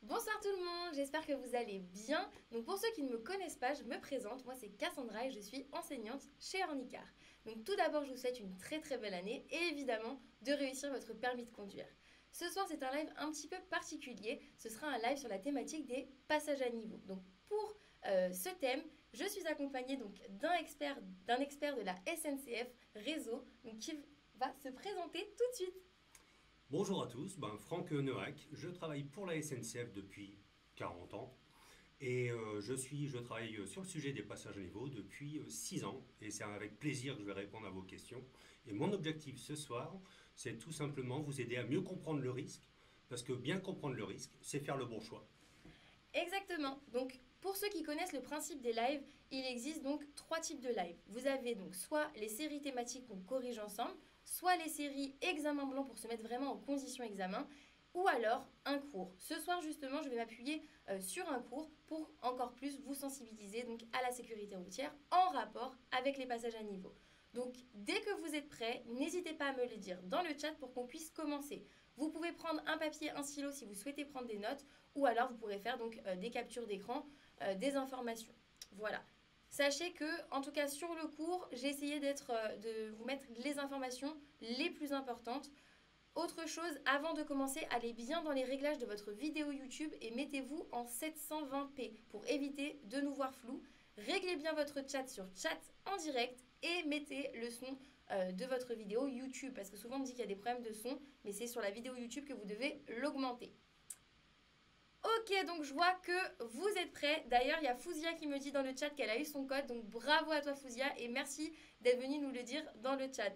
Bonsoir tout le monde, j'espère que vous allez bien. Donc pour ceux qui ne me connaissent pas, je me présente, moi c'est Cassandra et je suis enseignante chez Ornicar. Donc tout d'abord je vous souhaite une très très belle année et évidemment de réussir votre permis de conduire. Ce soir c'est un live un petit peu particulier, ce sera un live sur la thématique des passages à niveau. Donc pour ce thème, je suis accompagnée donc d'un expert de la SNCF Réseau donc, qui va se présenter tout de suite. Bonjour à tous, Franck Noack, je travaille pour la SNCF depuis 40 ans et je travaille sur le sujet des passages à niveau depuis 6 ans et c'est avec plaisir que je vais répondre à vos questions. Et mon objectif ce soir, c'est tout simplement vous aider à mieux comprendre le risque parce que bien comprendre le risque, c'est faire le bon choix. Exactement. Donc, pour ceux qui connaissent le principe des lives, il existe donc 3 types de lives. Vous avez donc soit les séries thématiques qu'on corrige ensemble, soit les séries examen blanc pour se mettre vraiment en condition examen, ou alors un cours. Ce soir, justement, je vais m'appuyer sur un cours pour encore plus vous sensibiliser donc, à la sécurité routière en rapport avec les passages à niveau. Donc, dès que vous êtes prêts, n'hésitez pas à me le dire dans le chat pour qu'on puisse commencer. Vous pouvez prendre un papier, un stylo si vous souhaitez prendre des notes, ou alors vous pourrez faire donc des captures d'écran, des informations. Voilà. Sachez que, en tout cas sur le cours, j'ai essayé de vous mettre les informations les plus importantes. Autre chose, avant de commencer, allez bien dans les réglages de votre vidéo YouTube et mettez-vous en 720p pour éviter de nous voir flou. Réglez bien votre chat sur chat en direct et mettez le son de votre vidéo YouTube parce que souvent on me dit qu'il y a des problèmes de son, mais c'est sur la vidéo YouTube que vous devez l'augmenter. Ok, donc je vois que vous êtes prêts. D'ailleurs, il y a Fouzia qui me dit dans le chat qu'elle a eu son code, donc bravo à toi Fouzia et merci d'être venu nous le dire dans le chat.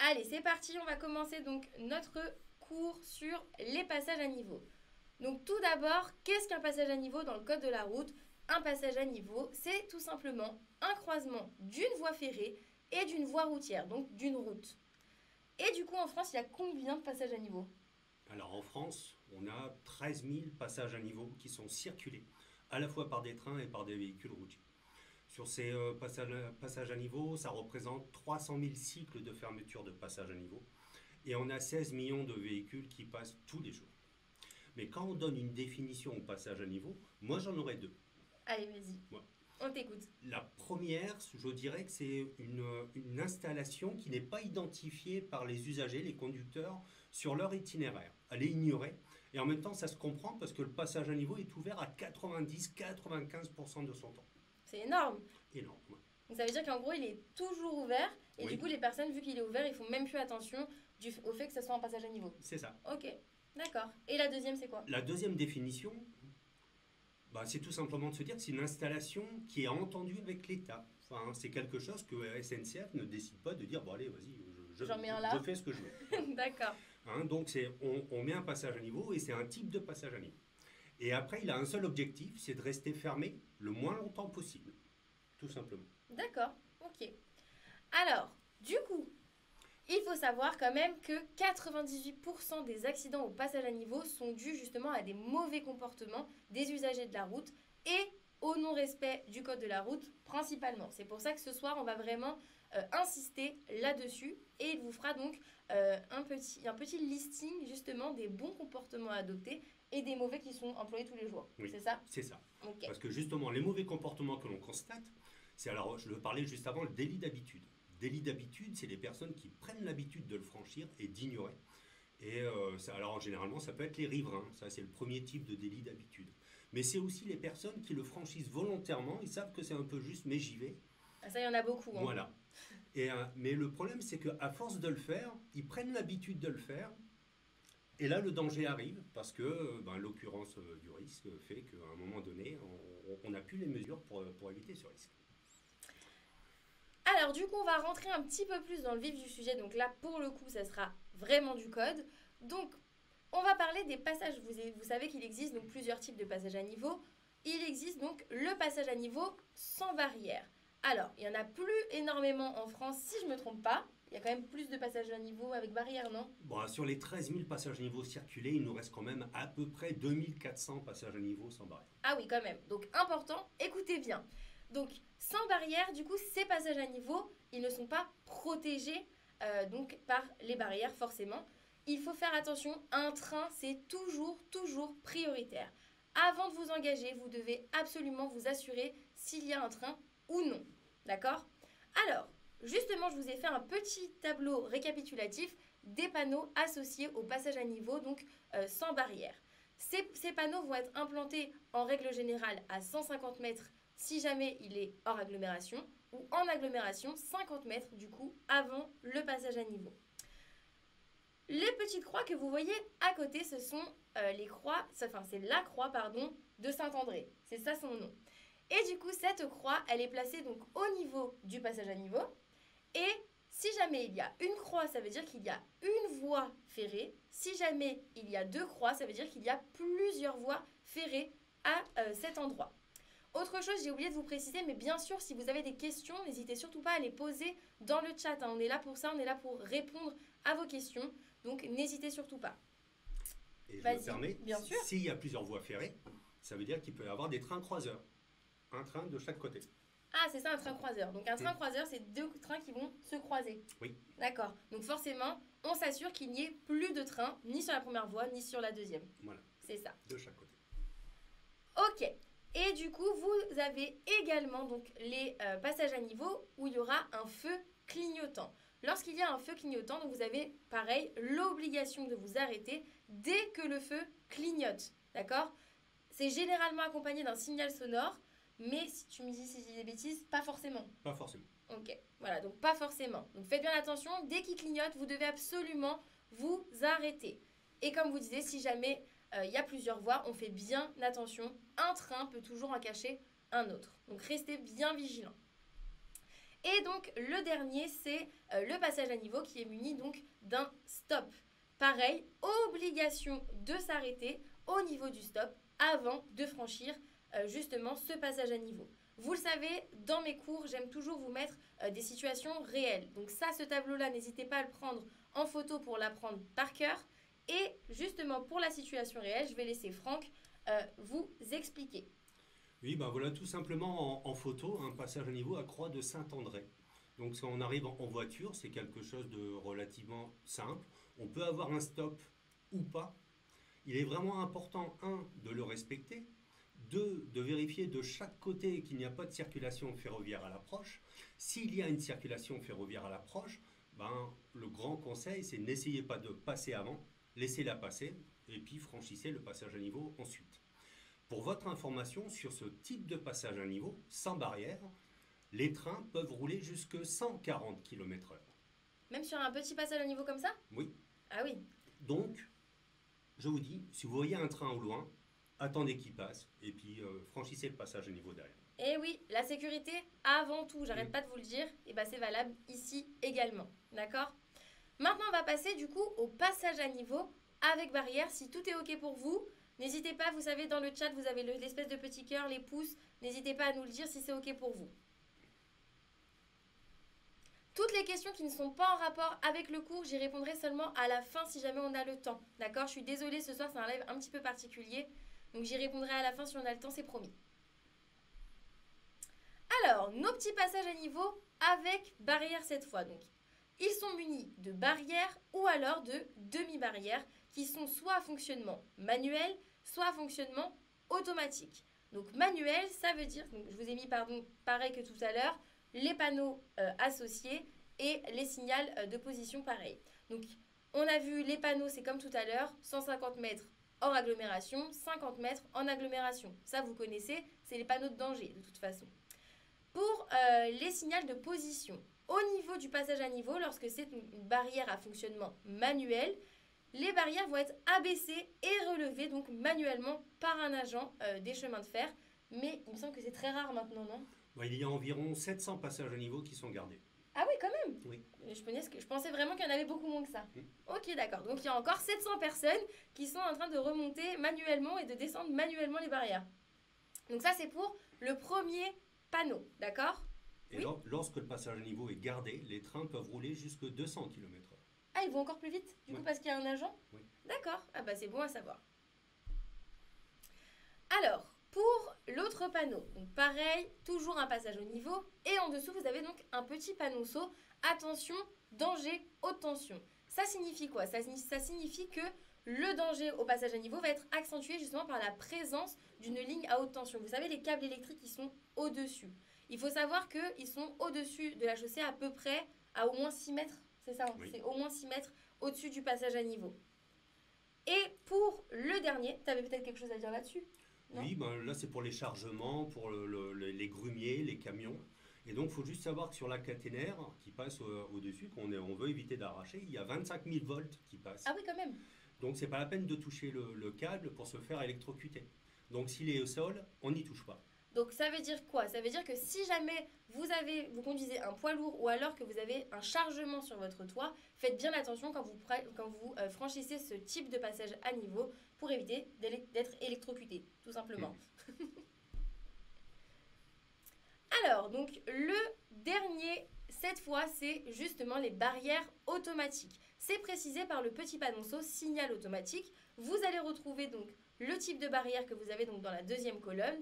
Allez, c'est parti, on va commencer donc notre cours sur les passages à niveau. Donc tout d'abord, qu'est-ce qu'un passage à niveau dans le code de la route? Un passage à niveau, c'est tout simplement un croisement d'une voie ferrée et d'une voie routière, donc d'une route. Et du coup, en France, il y a combien de passages à niveau? Alors en France, on a 13 000 passages à niveau qui sont circulés, à la fois par des trains et par des véhicules routiers. Sur ces passages à niveau, ça représente 300 000 cycles de fermeture de passages à niveau. Et on a 16 millions de véhicules qui passent tous les jours. Mais quand on donne une définition au passage à niveau, moi j'en aurais deux. Allez, vas-y. Ouais. On t'écoute. La première, je dirais que c'est une installation qui n'est pas identifiée par les usagers, les conducteurs, sur leur itinéraire. Elle est ignorée. Et en même temps, ça se comprend parce que le passage à niveau est ouvert à 90-95% de son temps. C'est énorme. Énorme. Donc ça veut dire qu'en gros, il est toujours ouvert. Et Oui. du coup, les personnes, vu qu'il est ouvert, ils font même plus attention au fait que ce soit un passage à niveau. C'est ça. Ok, d'accord. Et la deuxième, c'est quoi? La deuxième définition, c'est tout simplement de se dire que c'est une installation qui est entendue avec l'État. Enfin, c'est quelque chose que la SNCF ne décide pas de dire, bon allez, vas-y, J'en mets un là. je fais ce que je veux. D'accord. Donc on met un passage à niveau et c'est un type de passage à niveau. Et après, il a un seul objectif, c'est de rester fermé le moins longtemps possible. Tout simplement. D'accord, ok. Alors, du coup, il faut savoir quand même que 98% des accidents au passage à niveau sont dus justement à des mauvais comportements des usagers de la route et au non-respect du code de la route principalement. C'est pour ça que ce soir, on va vraiment insister là-dessus et il vous fera donc un petit listing justement des bons comportements à adopter et des mauvais qui sont employés tous les jours. Oui, c'est ça? C'est ça. Okay. Parce que justement, les mauvais comportements que l'on constate, alors je le parlais juste avant, le délit d'habitude. Délit d'habitude, c'est les personnes qui prennent l'habitude de le franchir et d'ignorer. Et alors généralement, ça peut être les riverains. Ça, c'est le premier type de délit d'habitude. Mais c'est aussi les personnes qui le franchissent volontairement. Ils savent que c'est un peu juste, mais j'y vais. Ah, ça, il y en a beaucoup. Hein. Voilà. Mais le problème, c'est qu'à force de le faire, ils prennent l'habitude de le faire. Et là, le danger arrive parce que l'occurrence du risque fait qu'à un moment donné, on n'a plus les mesures pour éviter ce risque. Alors, du coup, on va rentrer un petit peu plus dans le vif du sujet. Donc là, pour le coup, ça sera vraiment du code. Donc, on va parler des passages. Vous savez qu'il existe donc plusieurs types de passages à niveau. Il existe donc le passage à niveau sans barrière. Alors, il n'y en a plus énormément en France, si je ne me trompe pas. Il y a quand même plus de passages à niveau avec barrière, non? Sur les 13 000 passages à niveau circulés, il nous reste quand même à peu près 2400 passages à niveau sans barrière. Ah oui, quand même. Donc, important, écoutez bien. Donc, sans barrière, du coup, ces passages à niveau, ils ne sont pas protégés donc par les barrières, forcément. il faut faire attention, un train, c'est toujours prioritaire. Avant de vous engager, vous devez absolument vous assurer s'il y a un train ou non. D'accord? Alors, justement, je vous ai fait un petit tableau récapitulatif des panneaux associés au passage à niveau, donc sans barrière. Ces panneaux vont être implantés en règle générale à 150 mètres si jamais il est hors agglomération, ou en agglomération 50 mètres du coup avant le passage à niveau. Les petites croix que vous voyez à côté, ce sont les croix, enfin c'est la croix pardon, de Saint-André, c'est ça son nom. Et du coup cette croix, elle est placée donc au niveau du passage à niveau. Et si jamais il y a une croix, ça veut dire qu'il y a une voie ferrée. Si jamais il y a deux croix, ça veut dire qu'il y a plusieurs voies ferrées à cet endroit. Autre chose, j'ai oublié de vous préciser, mais bien sûr, si vous avez des questions, n'hésitez surtout pas à les poser dans le chat. On est là pour ça, on est là pour répondre à vos questions. Donc, n'hésitez surtout pas. Et je me permets, bien sûr. S'il y a plusieurs voies ferrées, ça veut dire qu'il peut y avoir des trains croiseurs. Un train de chaque côté. Ah, c'est ça un train croiseur. Donc, un train croiseur, c'est deux trains qui vont se croiser. Oui. D'accord. Donc, forcément, on s'assure qu'il n'y ait plus de trains, ni sur la première voie, ni sur la deuxième. Voilà. C'est ça. De chaque côté. Ok. Et du coup, vous avez également donc, les passages à niveau où il y aura un feu clignotant. Lorsqu'il y a un feu clignotant, donc vous avez, pareil, l'obligation de vous arrêter dès que le feu clignote. D'accord? C'est généralement accompagné d'un signal sonore, mais si tu me dis si j'ai des bêtises, pas forcément. Pas forcément. Ok, voilà, donc pas forcément. Donc faites bien attention, dès qu'il clignote, vous devez absolument vous arrêter. Et comme vous disiez, si jamais il y a plusieurs voies, on fait bien attention. Un train peut toujours en cacher un autre. Donc restez bien vigilants. Et donc le dernier, c'est le passage à niveau qui est muni donc d'un stop. Pareil, obligation de s'arrêter au niveau du stop avant de franchir justement ce passage à niveau. Vous le savez, dans mes cours, j'aime toujours vous mettre des situations réelles. Donc ça, ce tableau-là, n'hésitez pas à le prendre en photo pour l'apprendre par cœur. Et justement, pour la situation réelle, je vais laisser Franck vous expliquer. Oui, ben voilà, tout simplement en photo, un passage à niveau à Croix de Saint-André. Donc quand on arrive en voiture, c'est quelque chose de relativement simple. On peut avoir un stop ou pas. Il est vraiment important, un, de le respecter. Deux, de vérifier de chaque côté qu'il n'y a pas de circulation ferroviaire à l'approche. S'il y a une circulation ferroviaire à l'approche, ben, le grand conseil, c'est n'essayez pas de passer avant, laissez-la passer et puis franchissez le passage à niveau ensuite. Pour votre information, sur ce type de passage à niveau, sans barrière, les trains peuvent rouler jusque 140 km/h. Même sur un petit passage à niveau comme ça? Oui. Ah oui. Donc, je vous dis, si vous voyez un train au loin, attendez qu'il passe et puis franchissez le passage à niveau derrière. Et oui, la sécurité avant tout, j'arrête pas de vous le dire, et ben c'est valable ici également. D'accord? Maintenant, on va passer du coup au passage à niveau avec barrière. Si tout est OK pour vous, n'hésitez pas, vous savez, dans le chat, vous avez l'espèce de petit cœur, les pouces. N'hésitez pas à nous le dire si c'est OK pour vous. Toutes les questions qui ne sont pas en rapport avec le cours, j'y répondrai seulement à la fin si jamais on a le temps. D'accord? Je suis désolée, ce soir, c'est un live un petit peu particulier. Donc, j'y répondrai à la fin si on a le temps, c'est promis. Alors, nos petits passages à niveau avec barrière cette fois. Donc, ils sont munis de barrières ou alors de demi-barrières qui sont soit à fonctionnement manuel, soit à fonctionnement automatique. Donc, manuel, ça veut dire, donc, je vous ai mis pareil que tout à l'heure, les panneaux associés et les signaux de position pareil. Donc, on a vu les panneaux, c'est comme tout à l'heure, 150 mètres hors agglomération, 50 mètres en agglomération. Ça, vous connaissez, c'est les panneaux de danger de toute façon. Pour les signaux de position, au niveau du passage à niveau, lorsque c'est une barrière à fonctionnement manuel, les barrières vont être abaissées et relevées donc manuellement par un agent des chemins de fer. Mais il me semble que c'est très rare maintenant, non? Il y a environ 700 passages à niveau qui sont gardés. Ah oui, quand même. Oui. Je pensais vraiment qu'il y en avait beaucoup moins que ça. Ok, d'accord. Donc il y a encore 700 personnes qui sont en train de remonter manuellement et de descendre manuellement les barrières. Donc ça, c'est pour le premier panneau, d'accord? Et lorsque le passage à niveau est gardé, les trains peuvent rouler jusque 200 km/h. Ah, ils vont encore plus vite, du coup, parce qu'il y a un agent? Oui. D'accord. Ah bah c'est bon à savoir. Alors, pour l'autre panneau, donc pareil, toujours un passage au niveau. Et en dessous, vous avez donc un petit panneau saut. Attention, danger, haute tension. Ça signifie quoi? Ça signifie que le danger au passage à niveau va être accentué justement par la présence d'une ligne à haute tension. Vous savez, les câbles électriques qui sont au-dessus. Il faut savoir qu'ils sont au-dessus de la chaussée à peu près à au moins 6 mètres. C'est ça, Oui. c'est au moins 6 mètres au-dessus du passage à niveau. Et pour le dernier, tu avais peut-être quelque chose à dire là-dessus? Non. Oui, ben, là c'est pour les chargements, pour les grumiers, les camions. Et donc il faut juste savoir que sur la caténaire qui passe au-dessus, on veut éviter d'arracher, il y a 25 000 volts qui passent. Ah oui, quand même. Donc c'est pas la peine de toucher le câble pour se faire électrocuter. Donc s'il est au sol, on n'y touche pas. Donc ça veut dire quoi? Ça veut dire que si jamais vous conduisez un poids lourd ou alors que vous avez un chargement sur votre toit, faites bien attention quand vous franchissez ce type de passage à niveau pour éviter d'être électrocuté, tout simplement. Alors, donc le dernier, cette fois, c'est justement les barrières automatiques. C'est précisé par le petit panonceau signal automatique. Vous allez retrouver donc le type de barrière que vous avez donc dans la deuxième colonne.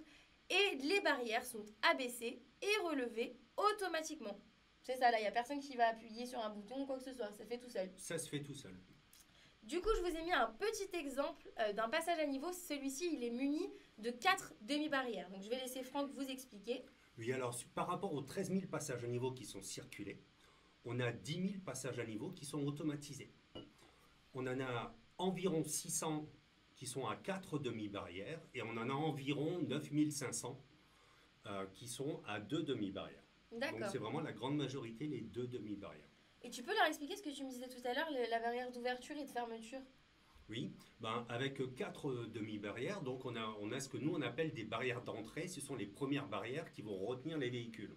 Et les barrières sont abaissées et relevées automatiquement. C'est ça, là, il n'y a personne qui va appuyer sur un bouton ou quoi que ce soit, ça fait tout seul. Ça se fait tout seul. Du coup, je vous ai mis un petit exemple d'un passage à niveau. Celui-ci, il est muni de 4 demi-barrières. Donc, je vais laisser Franck vous expliquer. Oui, alors par rapport aux 13 000 passages à niveau qui sont circulés, on a 10 000 passages à niveau qui sont automatisés. On en a environ 600 qui sont à 4 demi-barrières et on en a environ 9 500 qui sont à 2 demi-barrières. Donc D'accord. c'est vraiment la grande majorité, les 2 demi-barrières. Et tu peux leur expliquer ce que tu me disais tout à l'heure, la barrière d'ouverture et de fermeture? Oui, ben, avec 4 demi-barrières, donc on a ce que nous on appelle des barrières d'entrée. Ce sont les premières barrières qui vont retenir les véhicules.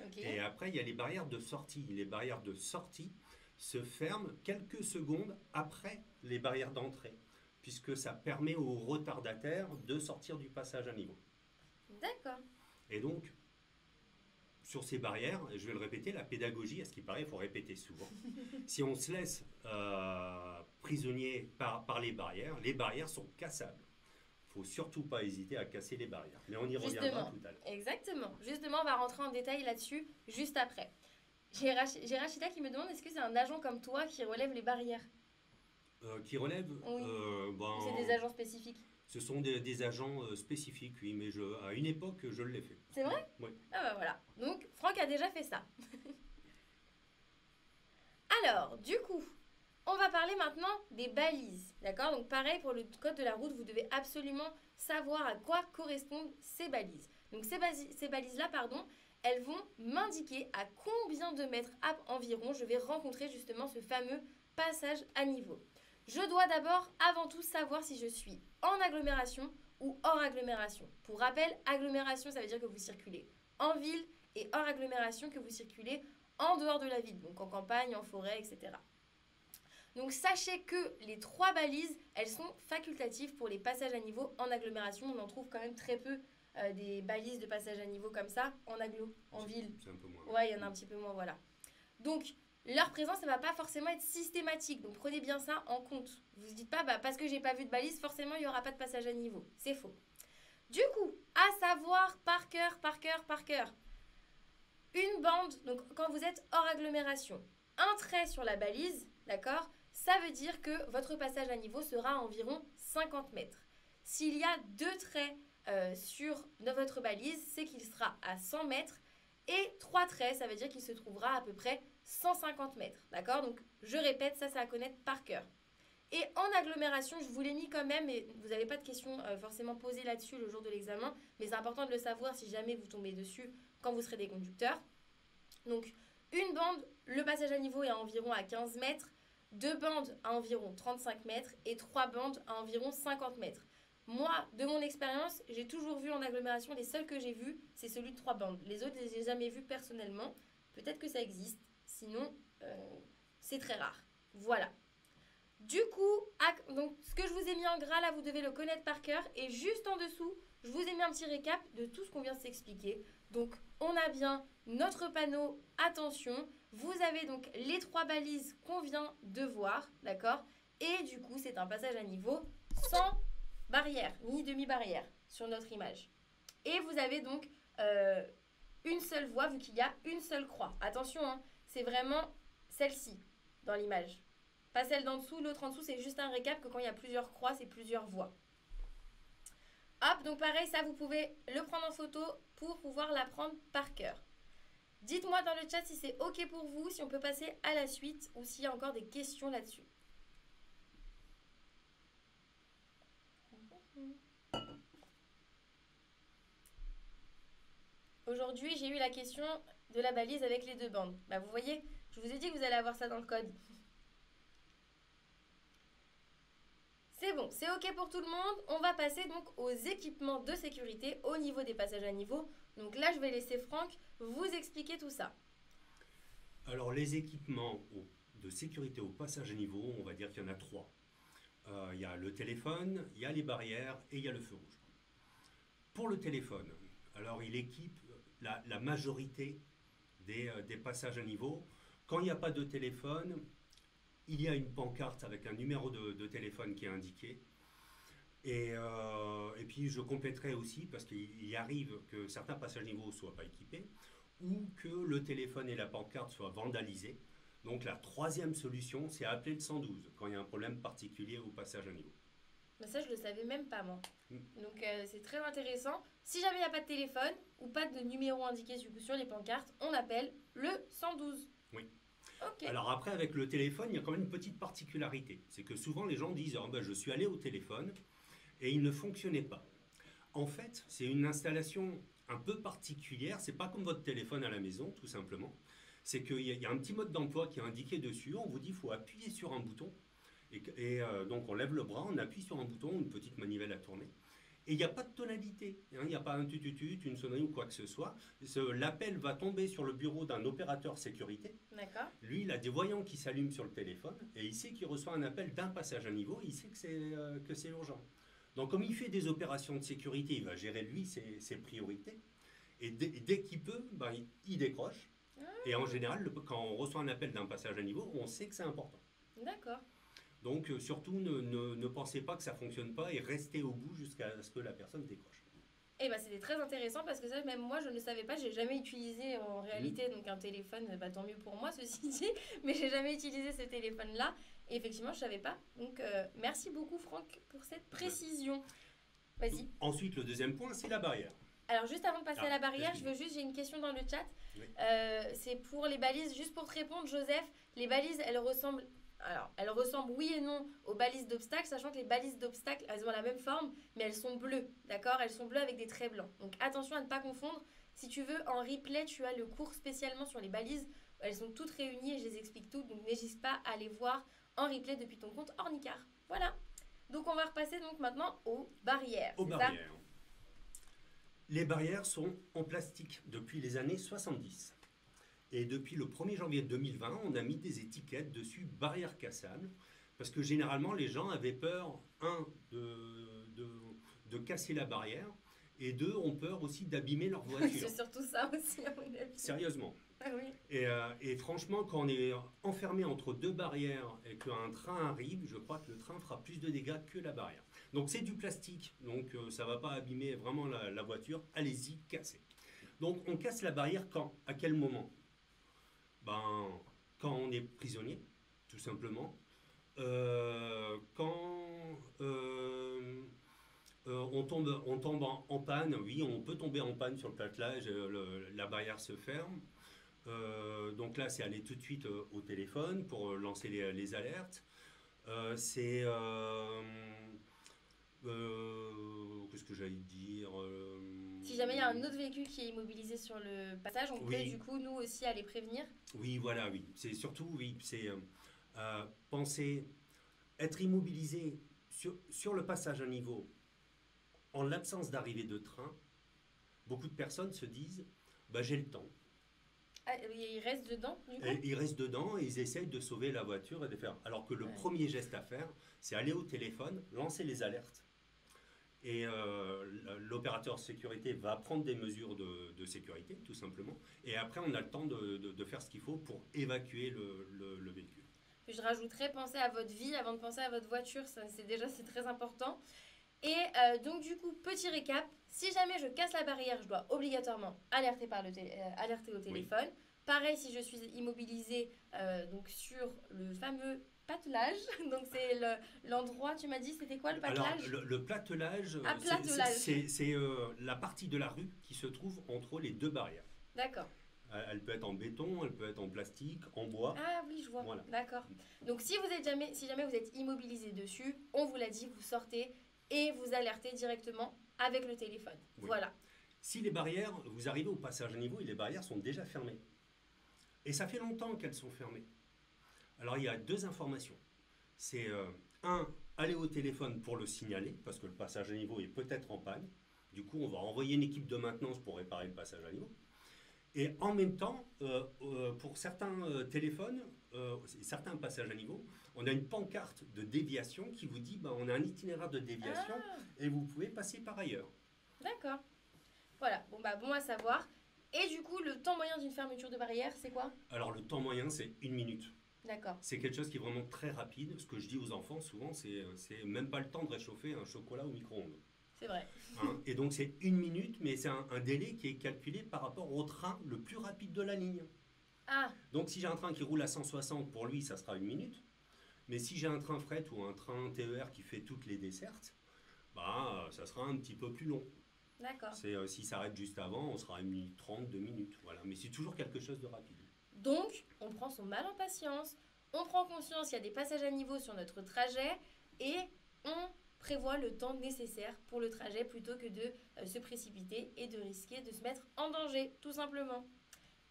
Ok. Et après, il y a les barrières de sortie. Les barrières de sortie se ferment quelques secondes après les barrières d'entrée, puisque ça permet aux retardataires de sortir du passage à niveau. D'accord. Et donc, sur ces barrières, et je vais le répéter, la pédagogie, à ce qui paraît, il faut répéter souvent. Si on se laisse prisonnier par les barrières sont cassables. Il ne faut surtout pas hésiter à casser les barrières. Mais on y reviendra tout à l'heure. Exactement. Justement, on va rentrer en détail là-dessus juste après. J'ai Rachida qui me demande est-ce que c'est un agent comme toi qui relève les barrières? Qui relève Oui. ben, C'est des agents spécifiques. Ce sont des agents spécifiques, oui, mais à une époque, je l'ai fait. C'est vrai? Oui. Ah bah voilà. Donc, Franck a déjà fait ça. Alors, du coup, on va parler maintenant des balises. D'accord? Donc, pareil, pour le code de la route, vous devez absolument savoir à quoi correspondent ces balises. Donc, ces balises-là, elles vont m'indiquer à combien de mètres environ je vais rencontrer justement ce fameux passage à niveau. Je dois d'abord, avant tout, savoir si je suis en agglomération ou hors agglomération. Pour rappel, agglomération, ça veut dire que vous circulez en ville et hors agglomération, que vous circulez en dehors de la ville, donc en campagne, en forêt, etc. Donc sachez que les 3 balises, elles sont facultatives pour les passages à niveau en agglomération. On en trouve quand même très peu des balises de passage à niveau comme ça en agglo, en ville. C'est un peu moins. Ouais, il y en a un petit peu moins, voilà. Donc, leur présence, ça ne va pas forcément être systématique. Donc, prenez bien ça en compte. Vous ne vous dites pas, parce que j'ai pas vu de balise, forcément, il n'y aura pas de passage à niveau. C'est faux. Du coup, à savoir par cœur. Une bande, donc quand vous êtes hors agglomération, un trait sur la balise, d'accord? Ça veut dire que votre passage à niveau sera à environ 50 mètres. S'il y a 2 traits sur votre balise, c'est qu'il sera à 100 mètres. Et 3 traits, ça veut dire qu'il se trouvera à peu près 150 mètres. D'accord? Donc, je répète, ça à connaître par cœur. Et en agglomération, je vous l'ai mis quand même, et vous n'avez pas de questions forcément posées là-dessus le jour de l'examen, mais c'est important de le savoir si jamais vous tombez dessus quand vous serez des conducteurs. Donc, une bande, le passage à niveau est à environ à 15 mètres, 2 bandes à environ 35 mètres et 3 bandes à environ 50 mètres. Moi, de mon expérience, j'ai toujours vu en agglomération, les seuls que j'ai vus, c'est celui de 3 bandes. Les autres, je ne les ai jamais vus personnellement. Peut-être que ça existe, sinon, c'est très rare. Voilà. Du coup, donc, ce que je vous ai mis en gras, là, vous devez le connaître par cœur. Et juste en dessous, je vous ai mis un petit récap de tout ce qu'on vient de s'expliquer. Donc, on a bien notre panneau « Attention ». Vous avez donc les 3 balises qu'on vient de voir, d'accord? Et du coup, c'est un passage à niveau sans barrière, ni demi-barrière sur notre image. Et vous avez donc une seule voie, vu qu'il y a une seule croix. Attention, hein, c'est vraiment celle-ci dans l'image. pas celle d'en dessous. L'autre en dessous, c'est juste un récap que quand il y a plusieurs croix, c'est plusieurs voies. Hop, donc pareil, ça, vous pouvez le prendre en photo pour pouvoir l'apprendre par cœur. Dites-moi dans le chat si c'est OK pour vous, si on peut passer à la suite ou s'il y a encore des questions là-dessus. Aujourd'hui, j'ai eu la question de la balise avec les deux bandes. Bah, vous voyez, je vous ai dit que vous allez avoir ça dans le code. C'est bon, c'est OK pour tout le monde. On va passer donc aux équipements de sécurité au niveau des passages à niveau. Donc là, je vais laisser Franck vous expliquer tout ça. Alors, les équipements de sécurité au passage à niveau, on va dire qu'il y en a 3. Il y a le téléphone, il y a les barrières et il y a le feu rouge. Pour le téléphone, alors il équipe la majorité des passages à niveau. Quand il n'y a pas de téléphone, il y a une pancarte avec un numéro de téléphone qui est indiqué. Et puis je compléterai aussi, parce qu'il arrive que certains passages à niveau ne soient pas équipés, ou que le téléphone et la pancarte soient vandalisés. Donc la troisième solution, c'est appeler le 112 quand il y a un problème particulier au passage à niveau. Mais ça, je ne le savais même pas, moi. Donc c'est très intéressant. Si jamais il n'y a pas de téléphone ou pas de numéro indiqué sur les pancartes, on appelle le 112. Oui. Okay. Alors après, avec le téléphone, il y a quand même une petite particularité. C'est que souvent les gens disent oh, je suis allé au téléphone et il ne fonctionnait pas. En fait, c'est une installation un peu particulière. C'est pas comme votre téléphone à la maison, tout simplement. C'est qu'il y a un petit mode d'emploi qui est indiqué dessus. On vous dit qu'il faut appuyer sur un bouton. Donc on lève le bras, on appuie sur un bouton, une petite manivelle à tourner. Et il n'y a pas de tonalité. Il n'y a pas un tututut, une sonnerie ou quoi que ce soit. L'appel va tomber sur le bureau d'un opérateur sécurité. D'accord. Lui, il a des voyants qui s'allument sur le téléphone et il sait qu'il reçoit un appel d'un passage à niveau. Il sait que c'est urgent. Donc comme il fait des opérations de sécurité, il va gérer lui ses priorités. Et dès qu'il peut, il décroche. Et en général, quand on reçoit un appel d'un passage à niveau, on sait que c'est important. D'accord. Donc surtout, ne pensez pas que ça ne fonctionne pas et restez au bout jusqu'à ce que la personne décroche. Et c'était très intéressant parce que ça, même moi, je ne savais pas. J'ai jamais utilisé en réalité donc un téléphone. Tant mieux pour moi, ceci dit. Mais j'ai jamais utilisé ce téléphone-là. Et effectivement, je savais pas. Donc merci beaucoup, Franck, pour cette précision. Vas-y. Ensuite, le deuxième point, c'est la barrière. Alors, juste avant de passer à la barrière, j'ai une question dans le chat. Oui. C'est pour les balises. Juste pour te répondre, Joseph, les balises, elles ressemblent, oui et non, aux balises d'obstacles, sachant que les balises d'obstacles, elles ont la même forme, mais elles sont bleues, d'accord? Elles sont bleues avec des traits blancs. Donc, attention à ne pas confondre. Si tu veux, en replay, tu as le cours spécialement sur les balises. Elles sont toutes réunies et je les explique toutes. Donc, n'hésite pas à les voir en replay depuis ton compte Ornicar. Voilà. Donc, on va repasser donc maintenant aux barrières. Aux barrières. Ça? Les barrières sont en plastique depuis les années 70. Et depuis le 1er janvier 2020, on a mis des étiquettes dessus, barrières cassables, parce que généralement, les gens avaient peur, de casser la barrière, et deux, ont peur aussi d'abîmer leur voiture. C'est surtout ça aussi, à mon avis. Sérieusement. Ah oui. Et franchement, quand on est enfermé entre deux barrières et qu'un train arrive, je crois que le train fera plus de dégâts que la barrière. Donc c'est du plastique, donc ça ne va pas abîmer vraiment la voiture. Allez-y, cassez. Donc on casse la barrière quand? À quel moment? Quand on est prisonnier, tout simplement. Quand on tombe en panne, oui, on peut tomber en panne sur le platelage, la barrière se ferme. Donc là, c'est aller tout de suite au téléphone pour lancer les alertes. Qu'est-ce que j'allais dire Si jamais il y a un autre véhicule qui est immobilisé sur le passage, on peut du coup nous aussi aller prévenir. Oui, voilà, oui. C'est surtout, oui, c'est penser, être immobilisé sur le passage à niveau en l'absence d'arrivée de train. Beaucoup de personnes se disent, j'ai le temps. Ah, ils restent dedans, du coup. Ils restent dedans et ils essayent de sauver la voiture et de faire. Alors que le premier geste à faire, c'est aller au téléphone, lancer les alertes. Et l'opérateur sécurité va prendre des mesures de sécurité, tout simplement. Et après, on a le temps de faire ce qu'il faut pour évacuer le véhicule. Je rajouterais, pensez à votre vie avant de penser à votre voiture. C'est très important. Et donc, du coup, petit récap. Si jamais je casse la barrière, je dois obligatoirement alerter au téléphone. Oui. Pareil, si je suis immobilisée donc sur le fameux patelage. Donc c'est l'endroit, tu m'as dit, c'était quoi le Alors, patelage? le platelage, Ah, platelage. c'est la partie de la rue qui se trouve entre les deux barrières. D'accord. Elle peut être en béton, elle peut être en plastique, en bois. Ah oui, je vois. Voilà. D'accord. Donc si jamais vous êtes immobilisé dessus, on vous l'a dit, vous sortez et vous alertez directement avec le téléphone. Oui. Voilà. Si les barrières, vous arrivez au passage à niveau et les barrières sont déjà fermées. Et ça fait longtemps qu'elles sont fermées. Alors il y a deux informations. C'est un, aller au téléphone pour le signaler, parce que le passage à niveau est peut-être en panne. Du coup, on va envoyer une équipe de maintenance pour réparer le passage à niveau. Et en même temps, pour certains téléphones, certains passages à niveau, on a une pancarte de déviation qui vous dit on a un itinéraire de déviation Ah, et vous pouvez passer par ailleurs. d'accord. Voilà. Bon à savoir. Et du coup, le temps moyen d'une fermeture de barrière, c'est quoi? Alors le temps moyen, c'est 1 minute. D'accord. C'est quelque chose qui est vraiment très rapide. Ce que je dis aux enfants souvent, c'est même pas le temps de réchauffer un chocolat au micro-ondes. C'est vrai. Hein. Et donc c'est 1 minute, mais c'est un délai qui est calculé par rapport au train le plus rapide de la ligne. Ah, Donc si j'ai un train qui roule à 160, pour lui, ça sera 1 minute. Mais si j'ai un train fret ou un train TER qui fait toutes les dessertes, ça sera un petit peu plus long. d'accord. S'il s'arrête juste avant, on sera à 1 minute 30, 2 minutes. Voilà. Mais c'est toujours quelque chose de rapide. Donc, on prend son mal en patience, on prend conscience qu'il y a des passages à niveau sur notre trajet et on prévoit le temps nécessaire pour le trajet plutôt que de se précipiter et de risquer de se mettre en danger, tout simplement.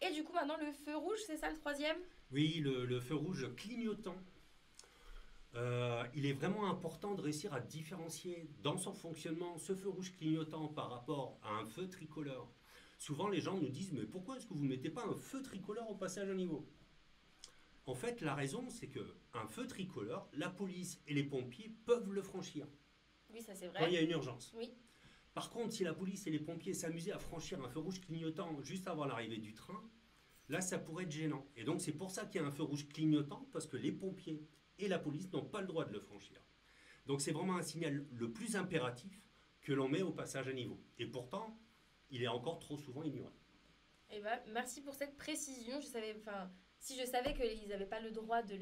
Et du coup, maintenant, le feu rouge, c'est ça le troisième? Oui, le feu rouge clignotant. Il est vraiment important de réussir à différencier dans son fonctionnement ce feu rouge clignotant par rapport à un feu tricolore. Souvent, les gens nous disent mais pourquoi est-ce que vous ne mettez pas un feu tricolore au passage à niveau? En fait, la raison, c'est que un feu tricolore, la police et les pompiers peuvent le franchir Oui, ça c'est quand il y vrai. a une urgence. Oui, Par contre, si la police et les pompiers s'amusaient à franchir un feu rouge clignotant juste avant l'arrivée du train, là, ça pourrait être gênant. Et donc, c'est pour ça qu'il y a un feu rouge clignotant, parce que les pompiers et la police n'ont pas le droit de le franchir. Donc, c'est vraiment un signal le plus impératif que l'on met au passage à niveau. Et pourtant, il est encore trop souvent ignoré. et ben, merci pour cette précision. Si je savais qu'ils n'avaient pas le droit de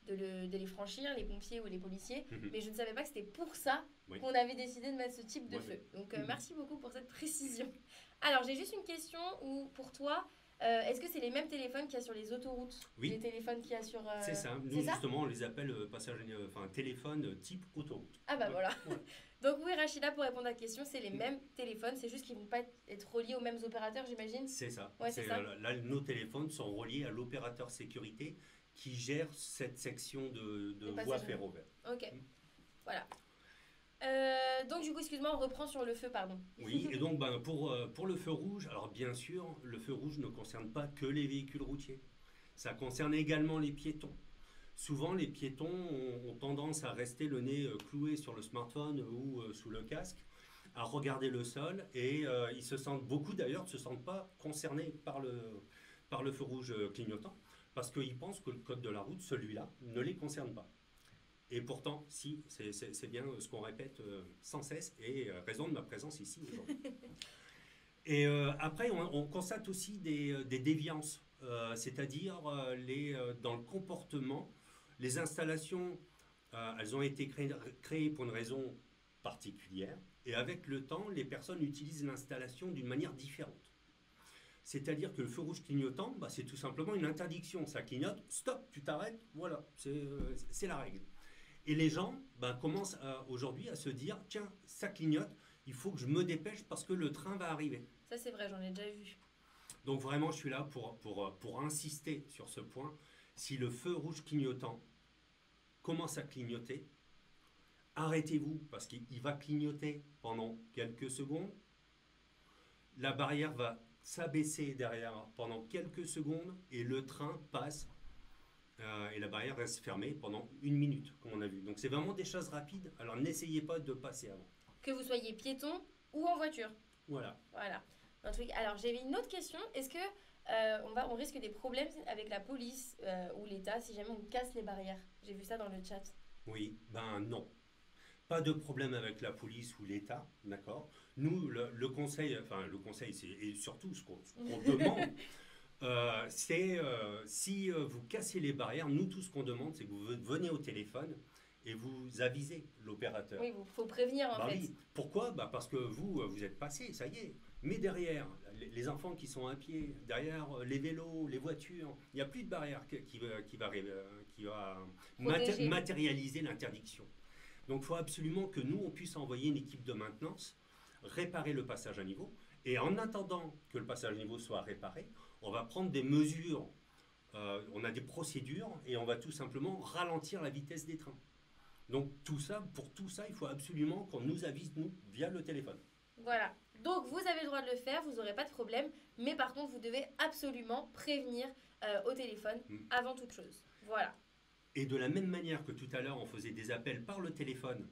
les franchir, les pompiers ou les policiers, mais je ne savais pas que c'était pour ça Oui. qu'on avait décidé de mettre ce type de Oui, feu. Donc, Mhm. merci beaucoup pour cette précision. Alors, j'ai juste une question pour toi. Est-ce que c'est les mêmes téléphones qu'il y a sur les autoroutes? Oui. Les téléphones qu'il y a sur... C'est ça. Nous, c'est ça justement, on les appelle téléphone type autoroute. Ah bah Ouais. voilà. Ouais. Donc oui, Rachida, pour répondre à la question, c'est les mêmes téléphones, c'est juste qu'ils ne vont pas être reliés aux mêmes opérateurs, j'imagine. C'est ça. Ouais, c'est ça. Là, nos téléphones sont reliés à l'opérateur sécurité qui gère cette section de Les voie passages. ferroviaire. Ok, voilà. Donc du coup, excuse-moi, on reprend sur le feu, pardon. Oui, et donc pour le feu rouge, alors bien sûr, le feu rouge ne concerne pas que les véhicules routiers. Ça concerne également les piétons. Souvent, les piétons ont tendance à rester le nez cloué sur le smartphone ou sous le casque, à regarder le sol, et beaucoup d'ailleurs ne se sentent pas concernés par le feu rouge clignotant, parce qu'ils pensent que le code de la route, celui-là, ne les concerne pas. Et pourtant, si, c'est bien ce qu'on répète sans cesse, et raison de ma présence ici aujourd'hui. Et après, on constate aussi des déviances, c'est-à-dire dans le comportement, les installations, elles ont été créées pour une raison particulière, et avec le temps, les personnes utilisent l'installation d'une manière différente. C'est-à-dire que le feu rouge clignotant, c'est tout simplement une interdiction. Ça clignote, stop, tu t'arrêtes, voilà, c'est la règle. Et les gens commencent aujourd'hui à se dire, tiens, ça clignote, il faut que je me dépêche parce que le train va arriver. Ça c'est vrai, j'en ai déjà vu. Donc vraiment, je suis là pour insister sur ce point. Si le feu rouge clignotant commence à clignoter, arrêtez-vous parce qu'il va clignoter pendant quelques secondes. La barrière va s'abaisser derrière pendant quelques secondes et le train passe et la barrière reste fermée pendant 1 minute, comme on a vu. Donc c'est vraiment des choses rapides. Alors n'essayez pas de passer avant. Que vous soyez piéton ou en voiture. Voilà. Voilà. Alors j'avais une autre question. Est-ce que on risque des problèmes avec la police ou l'État si jamais on casse les barrières? J'ai vu ça dans le chat. Oui, non. Pas de problème avec la police ou l'État, d'accord. Nous, le conseil, c'est et surtout ce qu'on demande, Si vous cassez les barrières, nous, tout ce qu'on demande, c'est que vous venez au téléphone et vous avisez l'opérateur. Oui, il faut prévenir en Bah fait. oui. Pourquoi? Bah parce que vous êtes passé, ça y est. Mais derrière, les enfants qui sont à pied, derrière les vélos, les voitures, il n'y a plus de barrière qui va Protéger. matérialiser l'interdiction. Donc il faut absolument que nous, on puisse envoyer une équipe de maintenance, réparer le passage à niveau. Et en attendant que le passage à niveau soit réparé, on va prendre des mesures, on a des procédures et on va tout simplement ralentir la vitesse des trains. Donc pour tout ça, il faut absolument qu'on nous avise, nous, via le téléphone. Voilà. Donc vous avez le droit de le faire, vous n'aurez pas de problème. Mais par contre, vous devez absolument prévenir au téléphone avant toute chose. Voilà. Et de la même manière que tout à l'heure, on faisait des appels par le téléphone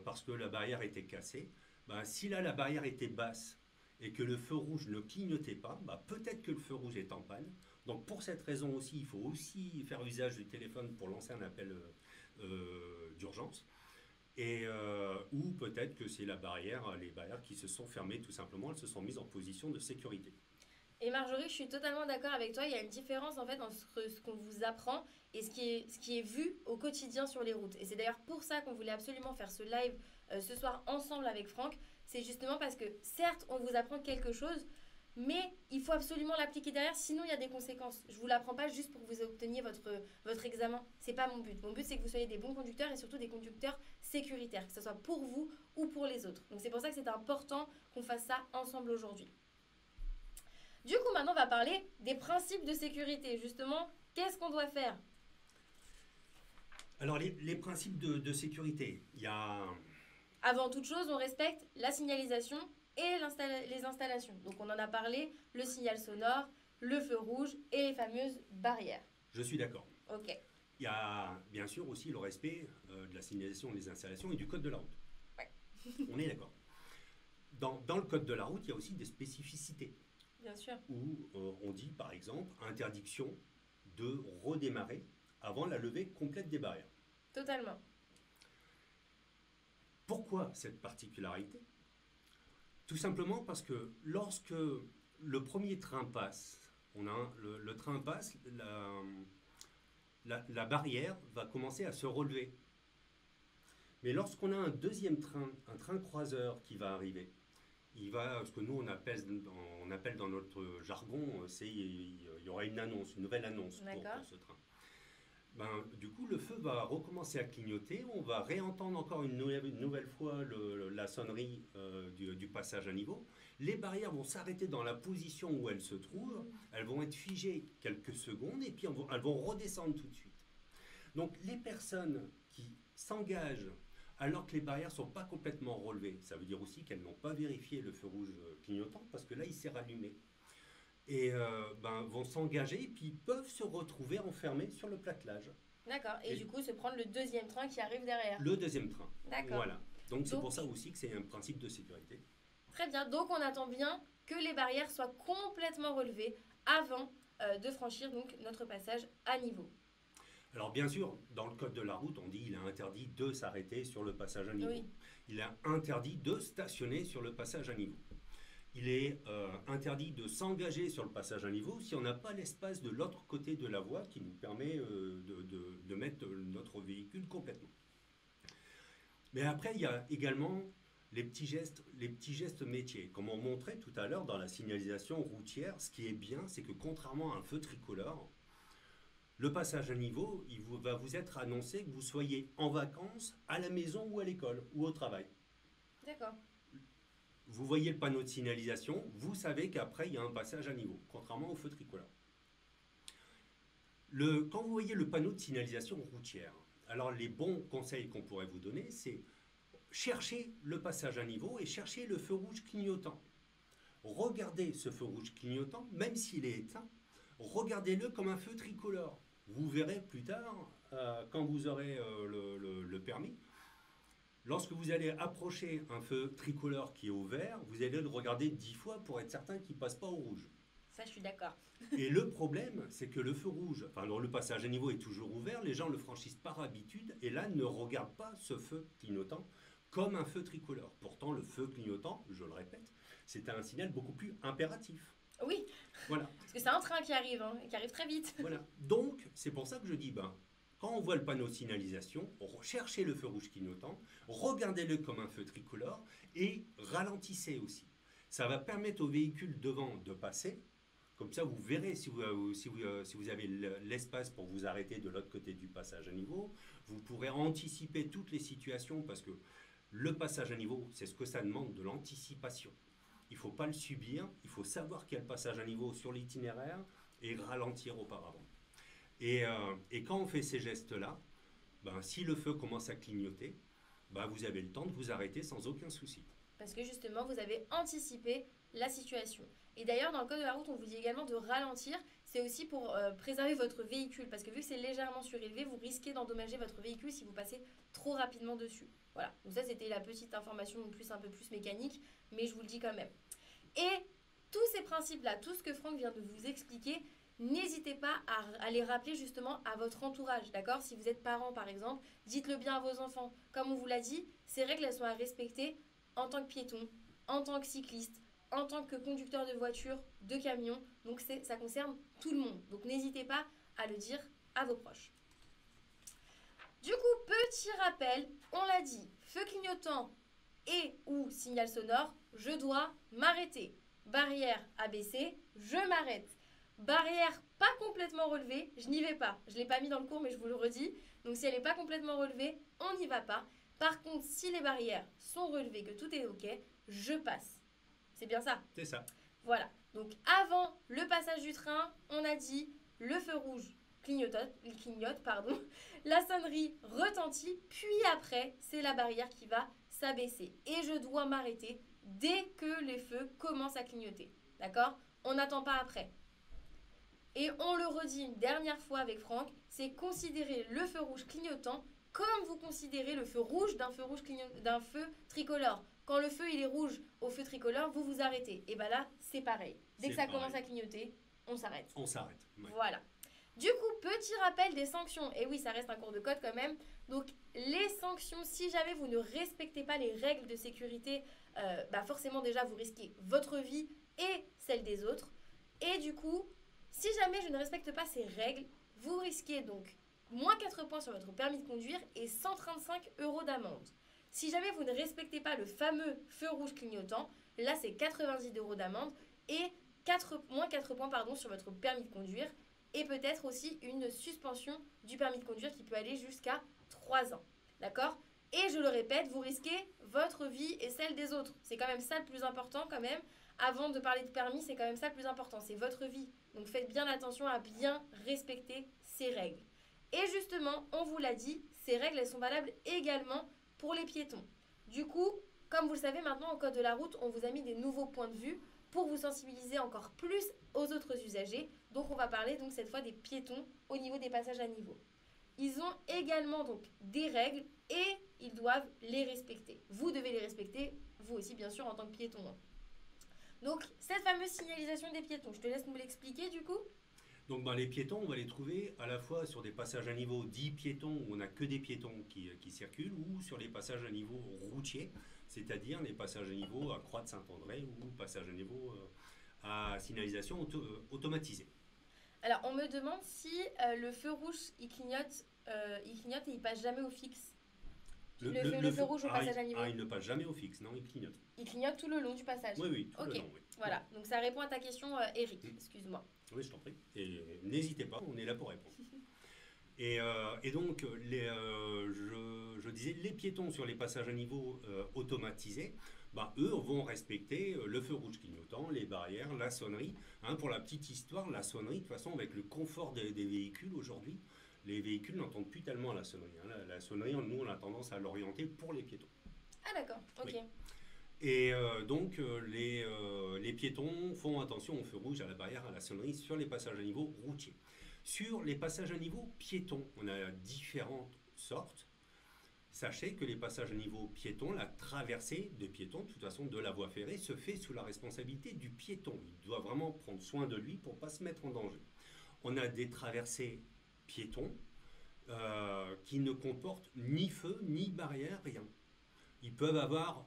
parce que la barrière était cassée, bah, si là, la barrière était basse et que le feu rouge ne clignotait pas, bah, peut-être que le feu rouge est en panne. Donc pour cette raison aussi, il faut aussi faire usage du téléphone pour lancer un appel d'urgence. Ou peut-être que c'est les barrières qui se sont fermées tout simplement, elles se sont mises en position de sécurité. Et Marjorie, je suis totalement d'accord avec toi. Il y a une différence en fait entre ce qu'on vous apprend et ce qui est vu au quotidien sur les routes. Et c'est d'ailleurs pour ça qu'on voulait absolument faire ce live ce soir ensemble avec Franck. C'est justement parce que certes, on vous apprend quelque chose, mais il faut absolument l'appliquer derrière, sinon il y a des conséquences. Je ne vous l'apprends pas juste pour que vous obteniez votre examen. Ce n'est pas mon but. Mon but, c'est que vous soyez des bons conducteurs et surtout des conducteurs sécuritaires, que ce soit pour vous ou pour les autres. Donc c'est pour ça que c'est important qu'on fasse ça ensemble aujourd'hui. Du coup, maintenant, on va parler des principes de sécurité. Justement, qu'est-ce qu'on doit faire? Alors, les principes de sécurité, il y a... Avant toute chose, on respecte la signalisation et les installations. Donc, on en a parlé, le signal sonore, le feu rouge et les fameuses barrières. Je suis d'accord. Ok. Il y a bien sûr aussi le respect de la signalisation, des installations et du code de la route. Ouais. On est d'accord. Dans le code de la route, il y a aussi des spécificités. Bien sûr. Où on dit, par exemple, interdiction de redémarrer avant la levée complète des barrières. Totalement. Pourquoi cette particularité? Tout simplement parce que lorsque le premier train passe, le train passe, la barrière va commencer à se relever. Mais lorsqu'on a un deuxième train, un train croiseur qui va arriver, ce que nous on appelle dans notre jargon, il y aura une nouvelle annonce pour ce train. Du coup, le feu va recommencer à clignoter, on va réentendre encore une nouvelle fois la sonnerie du passage à niveau. Les barrières vont s'arrêter dans la position où elles se trouvent, elles vont être figées quelques secondes et puis elles vont redescendre tout de suite. Donc les personnes qui s'engagent alors que les barrières ne sont pas complètement relevées, ça veut dire aussi qu'elles n'ont pas vérifié le feu rouge clignotant parce que là il s'est rallumé. Et vont s'engager et puis peuvent se retrouver enfermés sur le platelage. D'accord, et du coup se prendre le deuxième train qui arrive derrière. Le deuxième train. D'accord. Voilà. Donc c'est pour ça aussi que c'est un principe de sécurité. Très bien, donc on attend bien que les barrières soient complètement relevées avant de franchir donc notre passage à niveau. Alors bien sûr, dans le code de la route, on dit qu'il est interdit de s'arrêter sur le passage à niveau. Oui. Il est interdit de stationner sur le passage à niveau. Il est interdit de s'engager sur le passage à niveau si on n'a pas l'espace de l'autre côté de la voie qui nous permet de mettre notre véhicule complètement. Mais après, il y a également les petits gestes métiers. Comme on montrait tout à l'heure dans la signalisation routière, ce qui est bien, c'est que contrairement à un feu tricolore, le passage à niveau, va vous être annoncé que vous soyez en vacances, à la maison ou à l'école ou au travail. D'accord. Vous voyez le panneau de signalisation, vous savez qu'après il y a un passage à niveau, contrairement au feu tricolore. Quand vous voyez le panneau de signalisation routière, alors les bons conseils qu'on pourrait vous donner, c'est chercher le passage à niveau et chercher le feu rouge clignotant. Regardez ce feu rouge clignotant, même s'il est éteint, regardez-le comme un feu tricolore. Vous verrez plus tard, quand vous aurez le permis, lorsque vous allez approcher un feu tricolore qui est au vert, vous allez le regarder 10 fois pour être certain qu'il ne passe pas au rouge. Ça, je suis d'accord. Et le problème, c'est que le feu rouge, le passage à niveau est toujours ouvert, les gens le franchissent par habitude et là ne regardent pas ce feu clignotant comme un feu tricolore. Pourtant, le feu clignotant, je le répète, c'est un signal beaucoup plus impératif. Oui, voilà. parce que c'est un train qui arrive, hein, qui arrive très vite. Voilà. Donc, c'est pour ça que je dis, quand on voit le panneau de signalisation, recherchez le feu rouge clignotant, regardez-le comme un feu tricolore et ralentissez aussi. Ça va permettre au véhicule devant de passer. Comme ça, vous verrez si vous avez l'espace pour vous arrêter de l'autre côté du passage à niveau. Vous pourrez anticiper toutes les situations parce que le passage à niveau, c'est ce que ça demande, de l'anticipation. Il ne faut pas le subir, il faut savoir qu'il y a le passage à niveau sur l'itinéraire et ralentir auparavant. Et quand on fait ces gestes-là, si le feu commence à clignoter, vous avez le temps de vous arrêter sans aucun souci. Parce que justement, vous avez anticipé la situation. Et d'ailleurs, dans le code de la route, on vous dit également de ralentir. C'est aussi pour préserver votre véhicule. Parce que vu que c'est légèrement surélevé, vous risquez d'endommager votre véhicule si vous passez trop rapidement dessus. Voilà. Donc ça, c'était la petite information un peu plus mécanique. Mais je vous le dis quand même. Et tous ces principes-là, tout ce que Franck vient de vous expliquer, n'hésitez pas à les rappeler justement à votre entourage, d'accord? Si vous êtes parent par exemple, dites-le bien à vos enfants. Comme on vous l'a dit, ces règles, elles sont à respecter en tant que piéton, en tant que cycliste, en tant que conducteur de voiture, de camion. Donc ça concerne tout le monde. Donc n'hésitez pas à le dire à vos proches. Du coup, petit rappel, on l'a dit, feu clignotant et ou signal sonore, je dois m'arrêter. Barrière abaissée, je m'arrête. Barrière pas complètement relevée, je n'y vais pas. Je ne l'ai pas mis dans le cours, mais je vous le redis. Donc si elle n'est pas complètement relevée, on n'y va pas. Par contre, si les barrières sont relevées, que tout est OK, je passe. C'est bien ça? C'est ça. Voilà. Donc avant le passage du train, on a dit le feu rouge clignote, la sonnerie retentit, puis après, c'est la barrière qui va s'abaisser. Et je dois m'arrêter dès que les feux commencent à clignoter. D'accord? On n'attend pas après. Et on le redit une dernière fois avec Franck, c'est considérer le feu rouge clignotant comme vous considérez le feu rouge d'un feu tricolore. Quand le feu il est rouge au feu tricolore, vous vous arrêtez. Et bien là, c'est pareil. Dès que ça commence à clignoter, on s'arrête. On s'arrête. Ouais. Voilà. Du coup, petit rappel des sanctions. Et oui, ça reste un cours de code quand même. Donc, les sanctions, si jamais vous ne respectez pas les règles de sécurité, forcément déjà, vous risquez votre vie et celle des autres. Et du coup, si jamais je ne respecte pas ces règles, vous risquez donc moins 4 points sur votre permis de conduire et 135 € d'amende. Si jamais vous ne respectez pas le fameux feu rouge clignotant, là c'est 90 € d'amende et moins 4 points sur votre permis de conduire et peut-être aussi une suspension du permis de conduire qui peut aller jusqu'à 3 ans. D'accord? Et je le répète, vous risquez votre vie et celle des autres. C'est quand même ça le plus important quand même. Avant de parler de permis, c'est quand même ça le plus important, c'est votre vie. Donc faites bien attention à bien respecter ces règles. Et justement, on vous l'a dit, ces règles, elles sont valables également pour les piétons. Du coup, comme vous le savez maintenant, au code de la route, on vous a mis des nouveaux points de vue pour vous sensibiliser encore plus aux autres usagers. Donc on va parler donc cette fois des piétons au niveau des passages à niveau. Ils ont également donc des règles et ils doivent les respecter. Vous devez les respecter, vous aussi bien sûr en tant que piéton. Donc cette fameuse signalisation des piétons, je te laisse nous l'expliquer du coup. Donc les piétons, on va les trouver à la fois sur des passages à niveau dits piétons où on n'a que des piétons qui circulent ou sur les passages à niveau routiers, c'est-à-dire les passages à niveau à Croix de Saint-André ou passages à niveau à signalisation automatisée. Alors on me demande si le feu rouge il clignote et il passe jamais au fixe. Le feu rouge au passage à niveau. Il ne passe jamais au fixe, non, il clignote. Il clignote tout le long du passage. Oui, tout le long. Oui. Voilà, donc ça répond à ta question, Eric, excuse-moi. Oui, je t'en prie. Et n'hésitez pas, on est là pour répondre. Et donc, je disais, les piétons sur les passages à niveau automatisés, eux vont respecter le feu rouge clignotant, les barrières, la sonnerie. Pour la petite histoire, la sonnerie, de toute façon, avec le confort des véhicules aujourd'hui, les véhicules n'entendent plus tellement la sonnerie. La sonnerie, nous, on a tendance à l'orienter pour les piétons. Ah d'accord, ok. Oui. Et donc, les piétons font attention au feu rouge, à la barrière, à la sonnerie sur les passages à niveau routiers. Sur les passages à niveau piétons, on a différentes sortes. Sachez que les passages à niveau piétons, la traversée de piétons, de toute façon de la voie ferrée, se fait sous la responsabilité du piéton. Il doit vraiment prendre soin de lui pour ne pas se mettre en danger. On a des traversées piétons qui ne comportent ni feu, ni barrière, rien. Ils peuvent avoir